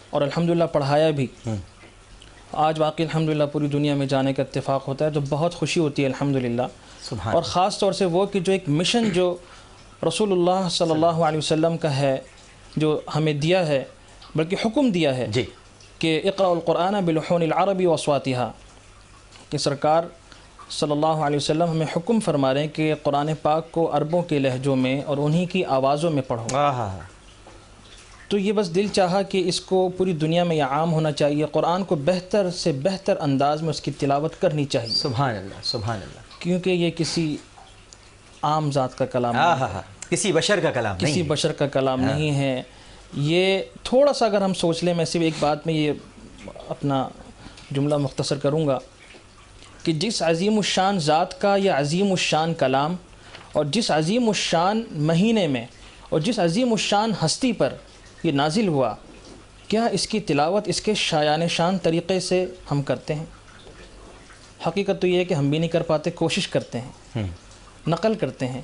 اور الحمدللہ پڑھایا بھی، آج واقعی الحمدللہ پوری دنیا میں جانے کا اتفاق ہوتا ہے تو بہت خوشی ہوتی ہے الحمدللہ. اور خاص طور سے وہ کہ جو ایک مشن جو رسول اللہ صلی اللہ علیہ وسلم کا ہے، جو ہمیں دیا ہے، بلکہ حکم دیا ہے کہ اقرأ القرآن بلحون العربی واصواتها، کہ سرکار صلی اللہ علیہ وسلم ہمیں حکم فرما رہے ہیں کہ قرآن پاک کو عربوں کے لہجوں میں اور انہی کی آوازوں میں پڑھو. تو یہ بس دل چاہا کہ اس کو پوری دنیا میں یہ عام ہونا چاہیے. قرآن کو بہتر سے بہتر انداز میں اس کی تلاوت کرنی چاہیے.
سبحان اللہ سبحان اللہ.
کیونکہ یہ کسی عام ذات کا کلام نہیں ہے،
کسی بشر کا کلام نہیں،
کسی بشر کا کلام نہیں ہے. یہ تھوڑا سا اگر ہم سوچ لیں، میں صرف ایک بات میں یہ اپنا جملہ مختصر کروں گا کہ جس عظیم الشان ذات کا یہ عظیم الشان کلام، اور جس عظیم الشان مہینے میں اور جس عظیم الشان ہستی پر یہ نازل ہوا، کیا اس کی تلاوت اس کے شایان شان طریقے سے ہم کرتے ہیں؟ حقیقت تو یہ ہے کہ ہم بھی نہیں کر پاتے، کوشش کرتے ہیں، نقل کرتے ہیں.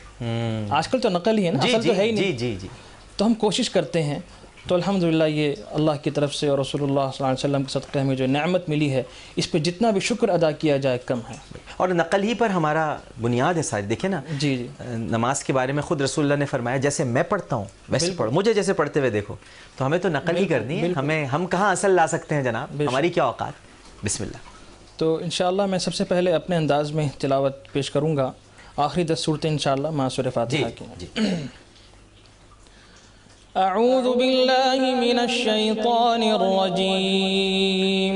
آج کل تو نقل ہی ہے نا، اصل تو ہے ہی نہیں. تو ہم کوشش کرتے ہیں. تو الحمدللہ یہ اللہ کی طرف سے اور رسول اللہ صلی اللہ علیہ وسلم کے صدقے ہمیں جو نعمت ملی ہے، اس پہ جتنا بھی شکر ادا کیا جائے کم ہے.
اور نقل ہی پر ہمارا بنیاد ہے ساری. دیکھیں نا،
جی
نماز کے بارے میں خود رسول اللہ نے فرمایا جیسے میں پڑھتا ہوں ویسے پڑھو، مجھے جیسے پڑھتے ہوئے دیکھو. تو ہمیں تو نقل ہی کرنی ہے. ہم کہاں اصل لا سکتے ہیں جناب، ہماری کیا اوقات. بسم اللہ.
تو انشاءاللہ میں سب سے پہلے اپنے انداز میں تلاوت پیش کروں گا آخری 10 صورتیں انشاءاللہ مع سورہ فاتحہ کی. اعوذ باللہ من الشیطان الرجیم.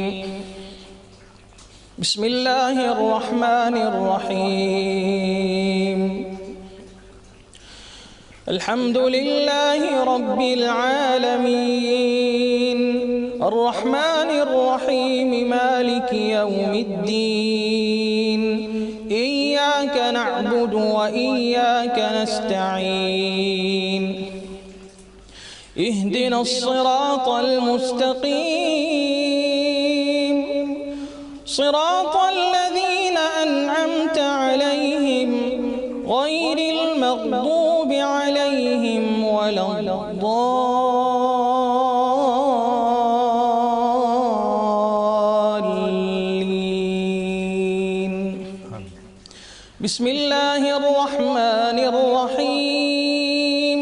بسم اللہ الرحمن الرحیم. الحمد للہ رب العالمین الرحمن الرحیم مالک یوم الدین ایاک نعبد و ایاک نستعین اهدنا الصراط المستقیم صراط الذین انعمت علیہم غیر المغضوب علیہم ولا الضالین. بسم اللہ الرحمن الرحیم.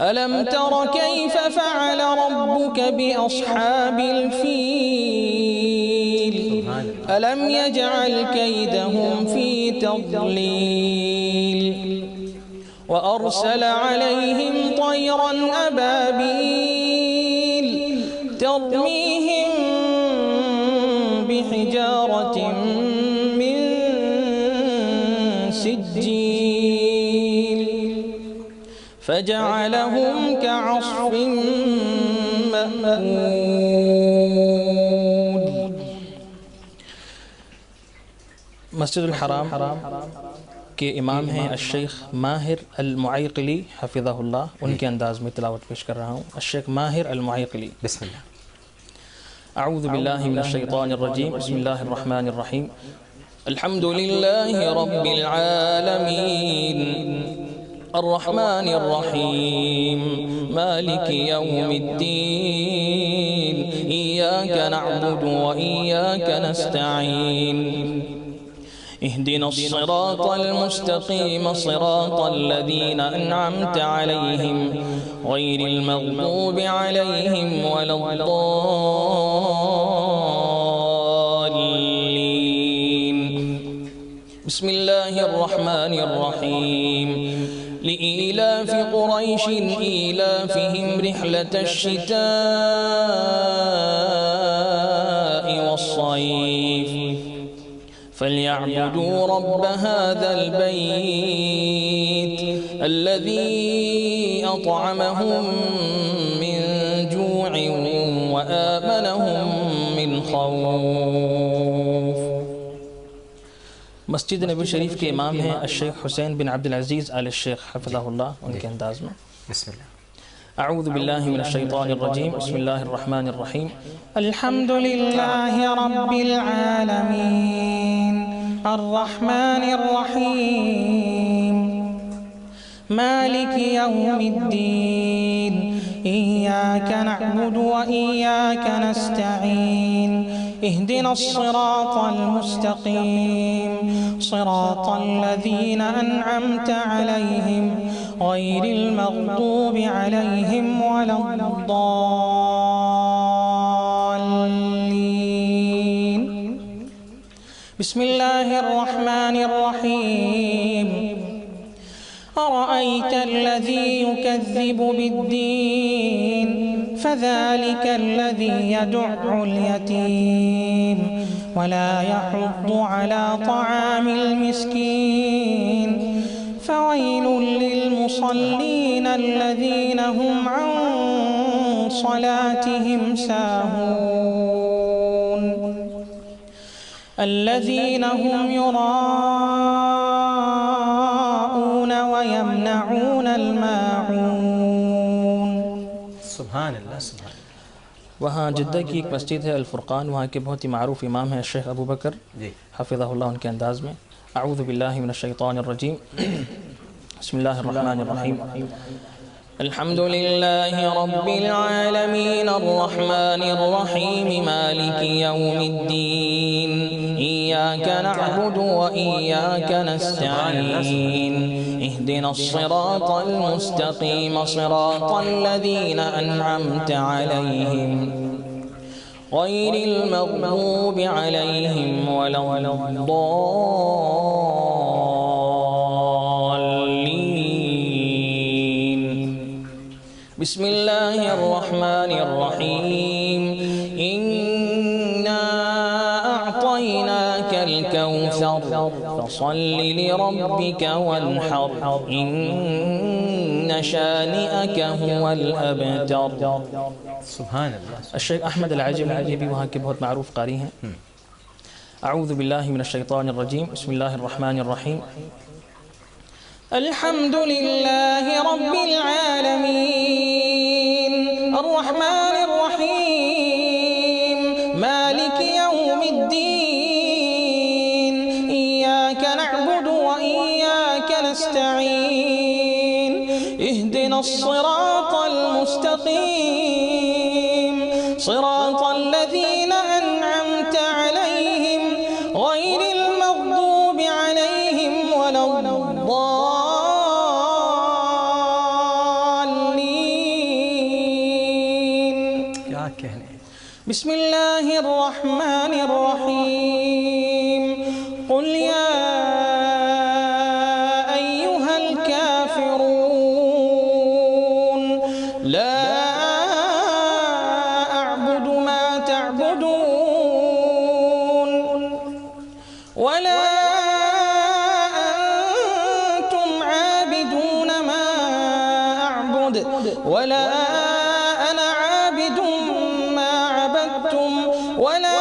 ألم تر كيف فعل ربك بأصحاب الفيل ألم يجعل كيدهم في تضليل وأرسل عليهم طيرا أبابيل ترميهم بحجارة من سجيل فجعلهم كعصف مأكول. مسجد الحرام کے امام ہیں الشیخ ماہر المعیقلی حفظہ اللہ. ان کے انداز میں تلاوت پیش کر رہا ہوں. الشیخ ماہر المعیقلی.
بسم اللہ.
اعوذ باللہ من الشیطان الرجیم. بسم اللہ الرحمن الرحیم. الحمد للہ رب العالمین الرحمن الرحیم مالک یوم الدین ایاک نعبد و ایاک نستعین اهدنا الصراط المستقیم صراط الذین انعمت علیہم غیر المغضوب علیہم ولا الضالین. بسم اللہ الرحمن الرحیم. لإيلاف قريش إيلافهم رحلة الشتاء والصيف فليعبدوا رب هذا البيت الذي أطعمهم من جوع وآمنهم من خوف. مسجد نبی شریف کے امام ہیں الشیخ حسین بن عبد العزیز آل الشیخ حفظہ اللہ، ان کے انداز میں
بسم اللہ۔
اعوذ باللہ من الشیطان الرجیم، بسم اللہ الرحمن الرحیم، الحمد للہ رب العالمین الرحمن الرحیم مالک یوم الدین ایاک نعبد و ایاک نستعین اهدنا الصراط المستقيم صراط الذين أنعمت عليهم غير المغضوب عليهم ولا الضالين بسم الله الرحمن الرحيم أرأيت الذي يكذب بالدين فذلك الذي يدع اليتيم ولا يحض على طعام المسكين فويل للمصلين الذين هم عن صلاتهم ساهون الذين هم يراءون ويمنعون الماعون۔
سبحان اللہ، سبحان اللہ۔
وہاں جدہ کی ایک مسجد ہے الفرقان، وہاں کے بہت ہی معروف امام ہیں الشیخ ابو بکر حفظہ اللہ، ان کے انداز میں اعوذ باللہ من الشیطان الرجیم، بسم اللہ الرحمن الرحیم، الحمد للہ رب العالمین الرحمن الرحیم مالک یوم الدین ایاک نعبد و ایاک نستعین اهدنا الصراط المستقیم صراط الذین انعمت علیہم غیر المغضوب علیہم ولا الضالین۔ بسم اللہ الرحمن الرحیم، انا اعطیناک الکوثر فصل لربک وانحر ان شانئک هو الابتر۔
سبحان اللہ۔
الشیخ احمد العجمی، یہ بھی وہاں کے بہت معروف قاری ہیں۔ اعوذ باللہ من الشیطان الرجیم، بسم اللہ الرحمن الرحیم، الحمد للہ رب العالمین الرحمن الرحیم مالک یوم الدین ایاک نعبد و ایاک نستعین اهدنا الصراط المستقیم صراط الذین انعمت علیہم غیر المغضوب علیہم ولا الضالین۔
کیا کہنے۔
بسم اللہ الرحمن الرحیم، قل یا ایہا الکافرون لا اعبد ما تعبدون ولا انتم عابدون ما اعبد ولا انا عابد ما عبدتم ولا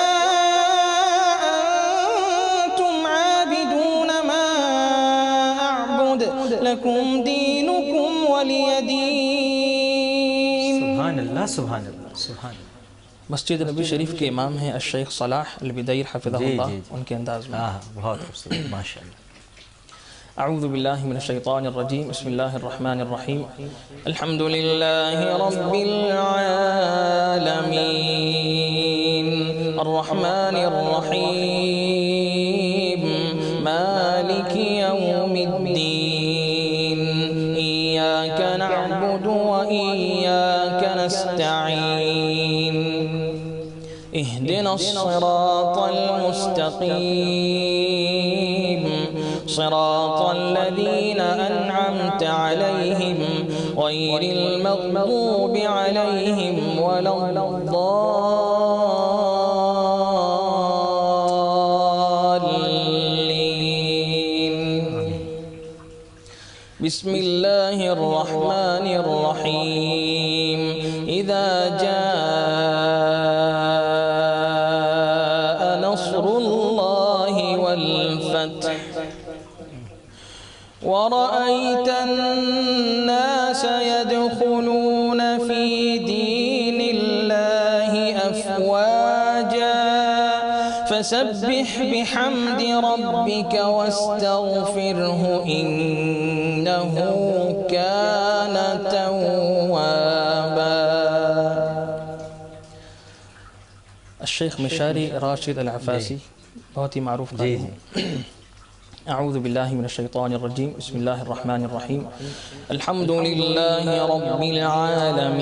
انتم عابدون ما اعبد لكم دينكم ولي دين۔
سبحان اللہ، سبحان اللہ، سبحان اللہ۔
مسجد نبی شریف کے امام ہیں الشیخ صلاح البدیر حفظہ اللہ، ان کے انداز میں
بہت خوبصورت، ماشاء اللہ۔
اعوذ باللہ من الشیطان الرجیم، بسم اللہ الرحمن الرحیم، الحمد للہ رب العالمین الرحمن الرحیم مالک یوم الدین ایاک نعبد و ایاک نستعین اهدنا الصراط المستقیم صراط الذین انعمت علیہم غیر المغضوب علیہم ولا الضالین۔ بسم اللہ الرحمن الرحیم، اذا جاء نصر اللہ والفتح رأيت الناس يدخلون في دين الله أفواجا فسبح بحمد ربك واستغفره إنه كان توابا. الشیخ مشاری راشد العفاسی بہت ہی معروف قاری ہیں. اعوذ باللہ من الشیطان الرجیم بسم اللہ الرحمن الرحیم الحمد للہ رب العالمین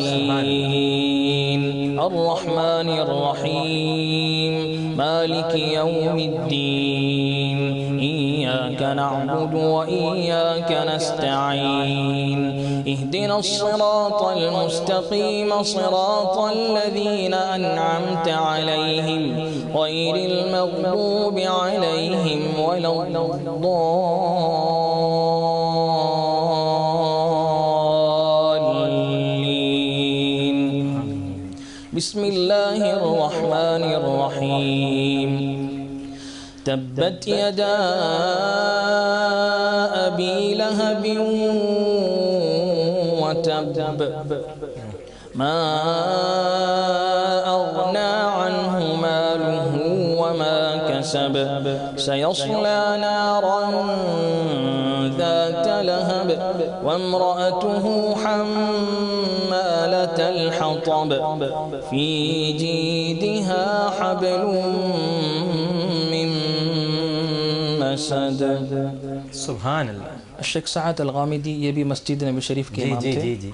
الرحمن الرحیم مالک یوم الدین ایاک نعبد وإیاک نستعین اهدنا الصراط المستقیم صراط الذین أنعمت علیہم غیر المغضوب علیہم ولا الضالین. بسم اللہ الرحمن الرحیم تبت یدا ابی لہب وتب ما اغنى عنه ماله وما كسب سيصلى نارا ذات لهب وامرأته حمالة الحطب في جيدها حبل من مسد.
سبحان اللہ.
الشیخ سعد الغامدی یہ بھی مسجد نبی شریف کے امام تھے.
جی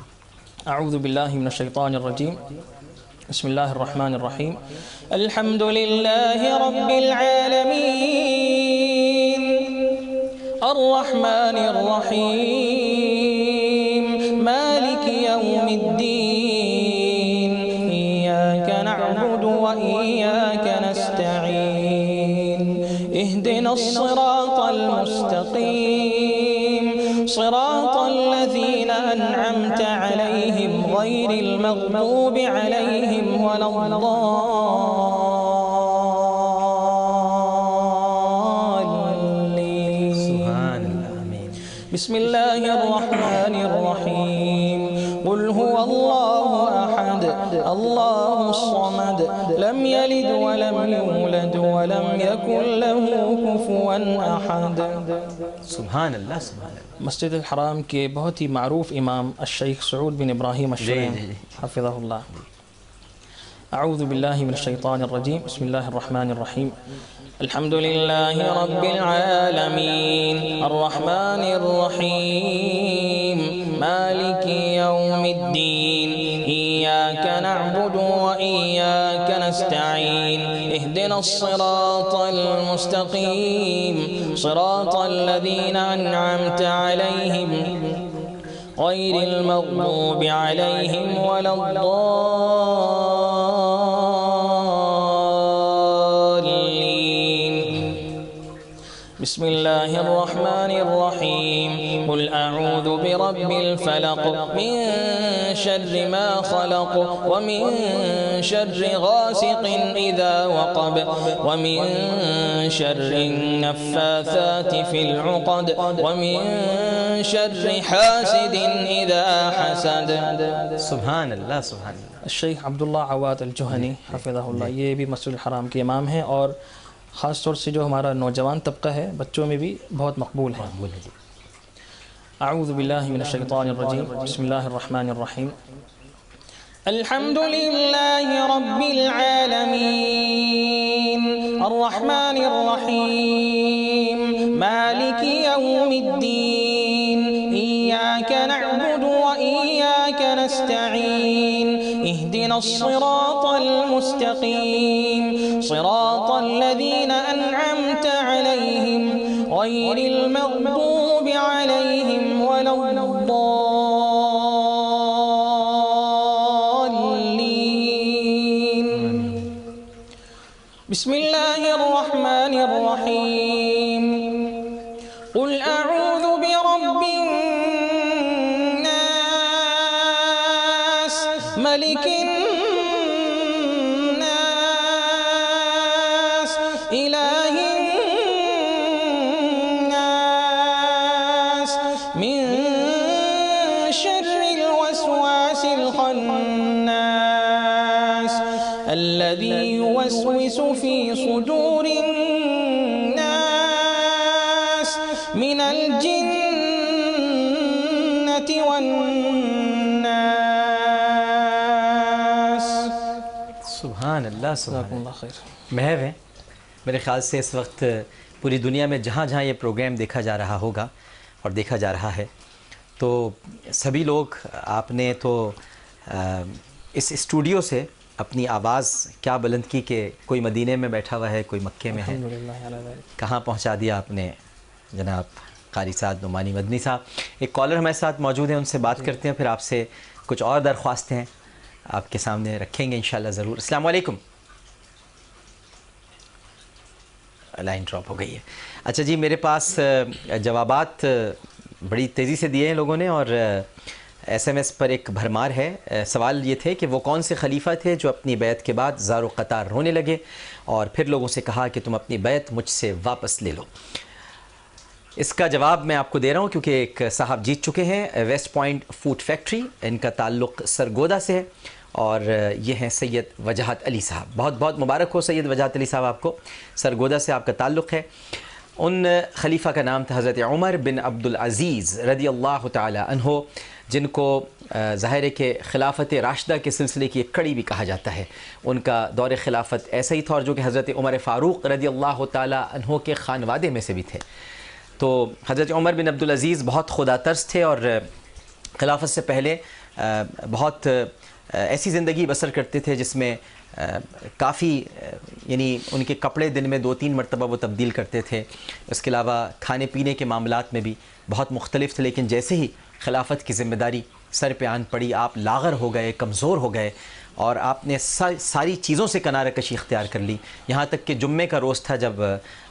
اعوذ باللہ من الشیطان الرجیم بسم اللہ الرحمن الرحیم الحمد للہ رب العالمین الرحمن الرحیم مالک یوم الدین ایاک نعبد وإیاک نستعین اهدنا الصراط المستقیم صراط الذين أنعمت عليهم غير المغضوب عليهم ولا الضالين.
سبحان اللہ. آمین.
بسم الله الرحمن الرحيم قل هو الله أحد الله الصمد لم يلد ولم يولد ولم يكن له كفوا أحد.
سبحان اللہ. سبحان اللہ.
مسجد الحرام کے بہت ہی معروف امام الشیخ سعود بن ابراہیم الشریم حفظہ اللہ. اعوذ باللہ من الشیطان الرجیم بسم اللہ الرحمن الرحیم الحمد للہ رب العالمین الرحمن الرحیم مالک یوم الدین ایاک نعبد وإیاک نستعین اهدنا الصراط المستقیم صراط الذین انعمت علیہم غیر المغضوب علیہم ولا الضالین. بسم اللہ الرحمن الرحیم قل اعوذ برب الفلق من شر ما خلق ومن شر غاسق اذا وقب ومن شر النفاثات في العقد ومن شر حاسد اذا حسد.
سبحان اللہ. سبحان اللہ.
الشیخ عبداللہ عواد الجوہنی حفظہ اللہ یہ بھی مسجد الحرام کے امام ہیں اور خاص طور سے جو ہمارا نوجوان طبقہ ہے بچوں میں بھی بہت مقبول ہے. اعوذ باللہ من الشیطان الرجیم بسم اللہ الرحمن الرحیم الحمد للہ رب العالمین الرحمن الرحیم مالک یوم الدین ایاک نعبد وإیاک نستعین اهدنا الصراط المستقیم صراط الذین انعمت علیہم غیر المغضوب علیہم ولا الضالین. بسم اللہ الرحمن الرحیم قل اعوذ برب الناس ملک الناس الہ الناس من الناس الذي يوسوس في صدور الناس من الجنة والناس.
سبحان اللہ سبحان
جزاکم اللہ خیر.
محو ہیں. میرے خیال سے اس وقت پوری دنیا میں جہاں جہاں یہ پروگرام دیکھا جا رہا ہوگا اور دیکھا جا رہا ہے تو سبھی لوگ آپ نے تو اس اسٹوڈیو سے اپنی آواز کیا بلند کی کہ کوئی مدینے میں بیٹھا ہوا ہے، کوئی مکے میں ہے، کہاں پہنچا دیا آپ نے جناب قاری سعد نعمانی مدنی صاحب. ایک کالر ہمارے ساتھ موجود ہیں، ان سے بات کرتے ہیں، پھر آپ سے کچھ اور درخواستیں ہیں آپ کے سامنے رکھیں گے انشاءاللہ ضرور. السلام علیکم. لائن ڈراپ ہو گئی ہے. اچھا جی، میرے پاس جوابات بڑی تیزی سے دیے ہیں لوگوں نے اور ایس ایم ایس پر ایک بھرمار ہے. سوال یہ تھے کہ وہ کون سے خلیفہ تھے جو اپنی بیعت کے بعد زار و قطار رونے لگے اور پھر لوگوں سے کہا کہ تم اپنی بیعت مجھ سے واپس لے لو. اس کا جواب میں آپ کو دے رہا ہوں کیونکہ ایک صاحب جیت چکے ہیں، ویسٹ پوائنٹ فوڈ فیکٹری، ان کا تعلق سرگودا سے ہے اور یہ ہیں سید وجاہت علی صاحب. بہت بہت مبارک ہو سید وجاہت علی صاحب، آپ کو سرگودا سے آپ کا تعلق ہے. ان خلیفہ کا نام تھا حضرت عمر بن عبد العزیز رضی اللہ تعالی عنہ، جن کو ظاہر ہے کہ خلافت راشدہ کے سلسلے کی ایک کڑی بھی کہا جاتا ہے. ان کا دور خلافت ایسا ہی تھا اور جو کہ حضرت عمر فاروق رضی اللہ تعالی عنہ کے خانوادے میں سے بھی تھے. تو حضرت عمر بن عبد العزیز بہت خدا ترس تھے اور خلافت سے پہلے بہت ایسی زندگی بسر کرتے تھے جس میں کافی یعنی ان کے کپڑے دن میں 2-3 مرتبہ وہ تبدیل کرتے تھے. اس کے علاوہ کھانے پینے کے معاملات میں بھی بہت مختلف تھے، لیکن جیسے ہی خلافت کی ذمہ داری سر پہ آن پڑی آپ لاغر ہو گئے، کمزور ہو گئے اور آپ نے ساری چیزوں سے کنارہ کشی اختیار کر لی. یہاں تک کہ جمعے کا روز تھا جب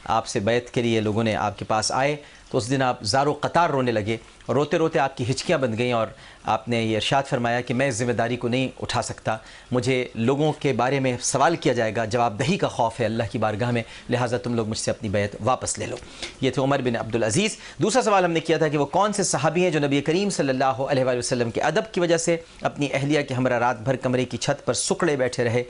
آپ سے بیعت کے لیے لوگوں نے آپ کے پاس آئے تو اس دن آپ زار و قطار رونے لگے، روتے روتے آپ کی ہچکیاں بند گئیں اور آپ نے یہ ارشاد فرمایا کہ میں اس ذمہ داری کو نہیں اٹھا سکتا، مجھے لوگوں کے بارے میں سوال کیا جائے گا، جواب دہی کا خوف ہے اللہ کی بارگاہ میں، لہٰذا تم لوگ مجھ سے اپنی بیعت واپس لے لو. یہ تھے عمر بن عبد العزیز. دوسرا سوال ہم نے کیا تھا کہ وہ کون سے صحابی ہیں جو نبی کریم صلی اللہ علیہ وآلہ وسلم کے ادب کی وجہ سے اپنی اہلیہ کے ہمراہ رات بھر کمرے کی چھت پر سکڑے بیٹھے رہے.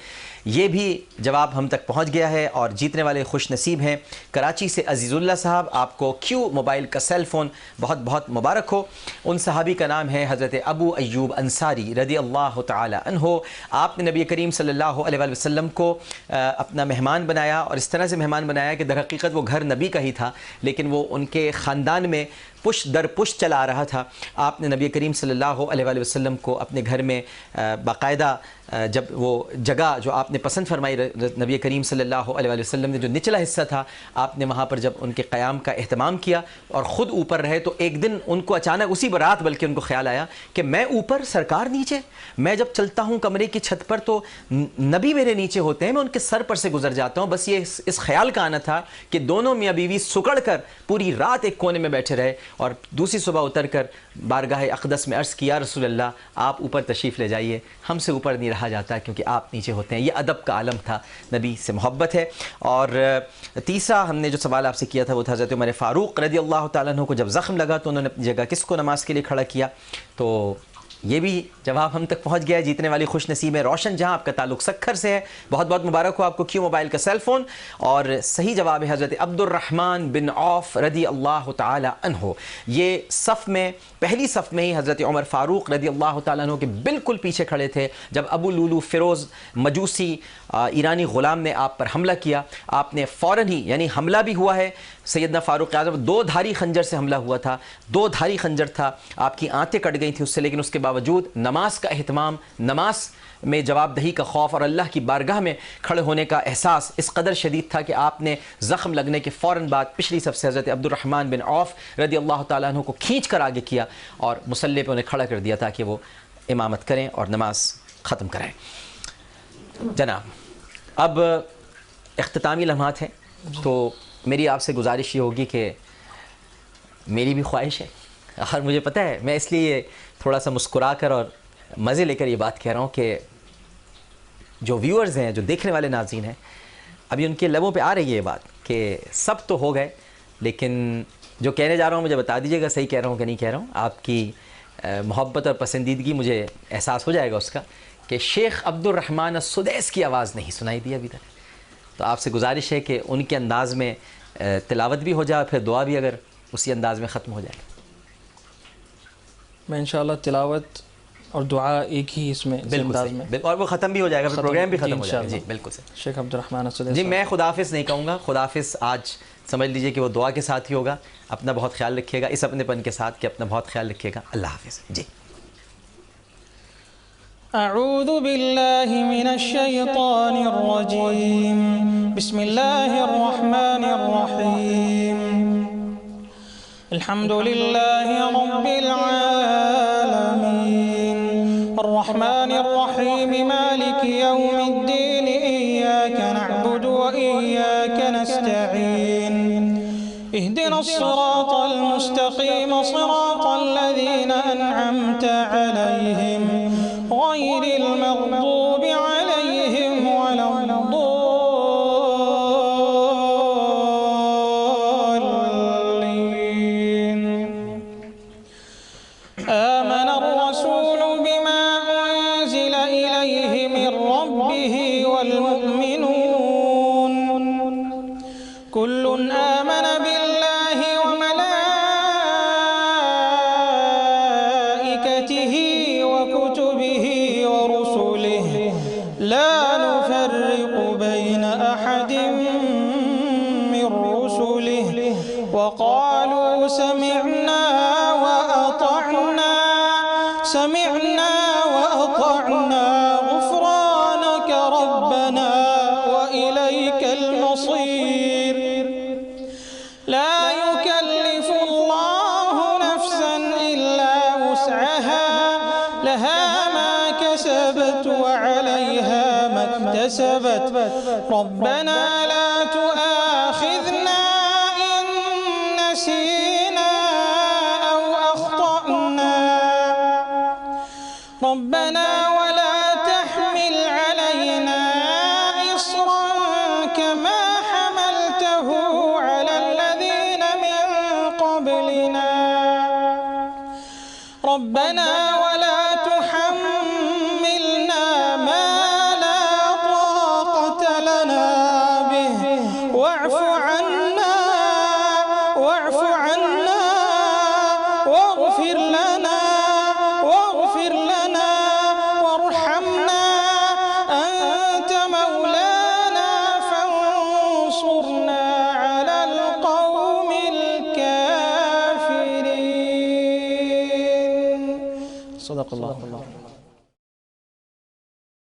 یہ بھی جواب ہم تک پہنچ گیا ہے اور جیتنے والے خوش نصیب ہیں کراچی سے عزیز اللہ صاحب. آپ کو کیو موبائل کا سیل فون بہت بہت مبارک ہو. ان صحابی کا نام ہے حضرت ابو ایوب انصاری رضی اللہ تعالی عنہ. آپ نے نبی کریم صلی اللہ علیہ وآلہ وسلم کو اپنا مہمان بنایا اور اس طرح سے مہمان بنایا کہ در حقیقت وہ گھر نبی کا ہی تھا، لیکن وہ ان کے خاندان میں پشت در پشت چلا آ رہا تھا. آپ نے نبی کریم صلی اللہ علیہ وآلہ وسلم کو اپنے گھر میں باقاعدہ جب وہ جگہ جو آپ نے پسند فرمائی نبی کریم صلی اللہ علیہ وآلہ وسلم نے جو نچلا حصہ تھا، آپ نے وہاں پر جب ان کے قیام کا اہتمام کیا اور خود اوپر رہے تو ایک دن ان کو اچانک اسی برات بلکہ ان کو خیال آیا کہ میں اوپر سرکار نیچے، میں جب چلتا ہوں کمرے کی چھت پر تو نبی میرے نیچے ہوتے ہیں، میں ان کے سر پر سے گزر جاتا ہوں. بس یہ اس خیال کا آنا تھا کہ دونوں میاں بیوی سکڑ کر پوری رات ایک کونے میں بیٹھے رہے اور دوسری صبح اتر کر بارگاہ اقدس میں عرض کیا رسول اللہ آپ اوپر تشریف لے جائیے، ہم سے اوپر نہیں رہا جاتا کیونکہ آپ نیچے ہوتے ہیں. یہ ادب کا عالم تھا، نبی سے محبت ہے. اور تیسرا ہم نے جو سوال آپ سے کیا تھا وہ تھا حضرت عمر فاروق رضی اللہ تعالیٰ عنہ کو جب زخم لگا تو انہوں نے اپنی جگہ کس کو نماز کے لیے کھڑا کیا. تو یہ بھی جواب ہم تک پہنچ گیا ہے. جیتنے والی خوش نصیب ہے روشن جہاں، آپ کا تعلق سکھر سے ہے. بہت بہت مبارک ہو آپ کو کیو موبائل کا سیل فون. اور صحیح جواب ہے حضرت عبد الرحمن بن عوف رضی اللہ تعالی عنہ. یہ صف میں پہلی صف میں ہی حضرت عمر فاروق رضی اللہ تعالیٰ عنہ کے بالکل پیچھے کھڑے تھے جب ابو لولو فیروز مجوسی ایرانی غلام نے آپ پر حملہ کیا. آپ نے فوراً ہی یعنی حملہ بھی ہوا ہے سیدنا فاروق اعظم 2 دھاری خنجر سے حملہ ہوا تھا، 2 دھاری خنجر تھا، آپ کی آنتیں کٹ گئی تھیں اس سے، لیکن اس کے باوجود نماز کا اہتمام، نماز میں جواب دہی کا خوف اور اللہ کی بارگاہ میں کھڑے ہونے کا احساس اس قدر شدید تھا کہ آپ نے زخم لگنے کے فوراً بعد پچھلی صف سے حضرت عبد الرحمن بن عوف رضی اللہ تعالیٰ عنہ کو کھینچ کر آگے کیا اور مصلی پہ انہیں کھڑا کر دیا تاکہ وہ امامت کریں اور نماز ختم کریں. جناب اب اختتامی لمحات ہیں تو میری آپ سے گزارش یہ ہوگی کہ میری بھی خواہش ہے اور مجھے پتہ ہے میں اس لیے تھوڑا سا مسکرا کر اور مزے لے کر یہ بات کہہ رہا ہوں کہ جو ویورز ہیں، جو دیکھنے والے ناظرین ہیں، ابھی ان کے لبوں پہ آ رہی ہے یہ بات کہ سب تو ہو گئے، لیکن جو کہنے جا رہا ہوں مجھے بتا دیجیے گا صحیح کہہ رہا ہوں کہ نہیں کہہ رہا ہوں. آپ کی محبت اور پسندیدگی مجھے احساس ہو جائے گا اس کا کہ شیخ عبد الرحمن السدیس کی آواز نہیں سنائی دی ابھی تک. تو آپ سے گزارش ہے کہ ان کے انداز میں تلاوت بھی ہو جائے، پھر دعا بھی اگر اسی انداز میں ختم ہو جائے.
میں انشاءاللہ تلاوت اور دعا ایک ہی اس میں انداز میں،
اور وہ ختم بھی ہو جائے گا، پھر پروگرام بھی ختم ہو جائے گا. جی بالکل صحیح.
شیخ عبد الرحمن السدیس
جی میں خداحافظ نہیں کہوں گا، خداحافظ آج سمجھ لیجئے کہ وہ دعا کے ساتھ ہی ہوگا. اپنا بہت خیال رکھیے گا، اس اپنے پن کے ساتھ کہ اپنا بہت خیال رکھیے گا. اللہ حافظ. جی
اعوذ باللہ من الشیطان الرجیم، بسم اللہ الرحمن الرحیم، الحمد للہ رب العالمین، الرحمن الرحیم، مالک یوم الدین، ایاک نعبد و ایاک نستعین، اهدنا الصراط المستقیم، صراط الذین انعمت علیہم غیر المغضوب علیہم ولا الضالین. آمن الرسول بما انزل الیہ من ربہ والمؤمنون کل آمن باللہ وملائکتہ وكتبه ورسله لا نفرق بين أحد من رسله وقالوا سمعنا وأطعنا غفرانك ربنا وإليك المصير. لا يكلف الله نفسا إلا وسعها، لها ما كسبت وعليها ما اكتسبت، ربنا لا تؤاخذنا إن نسينا أو أخطأنا، ربنا ولا تحمل علينا إصرا كما حملته على الذين من قبلنا، ربنا ولا تحملنا ما لا طاقة لنا به، واعف عنا واغفر لنا وارحمنا، أنت مولانا فانصرنا على القوم الكافرين. صدق الله.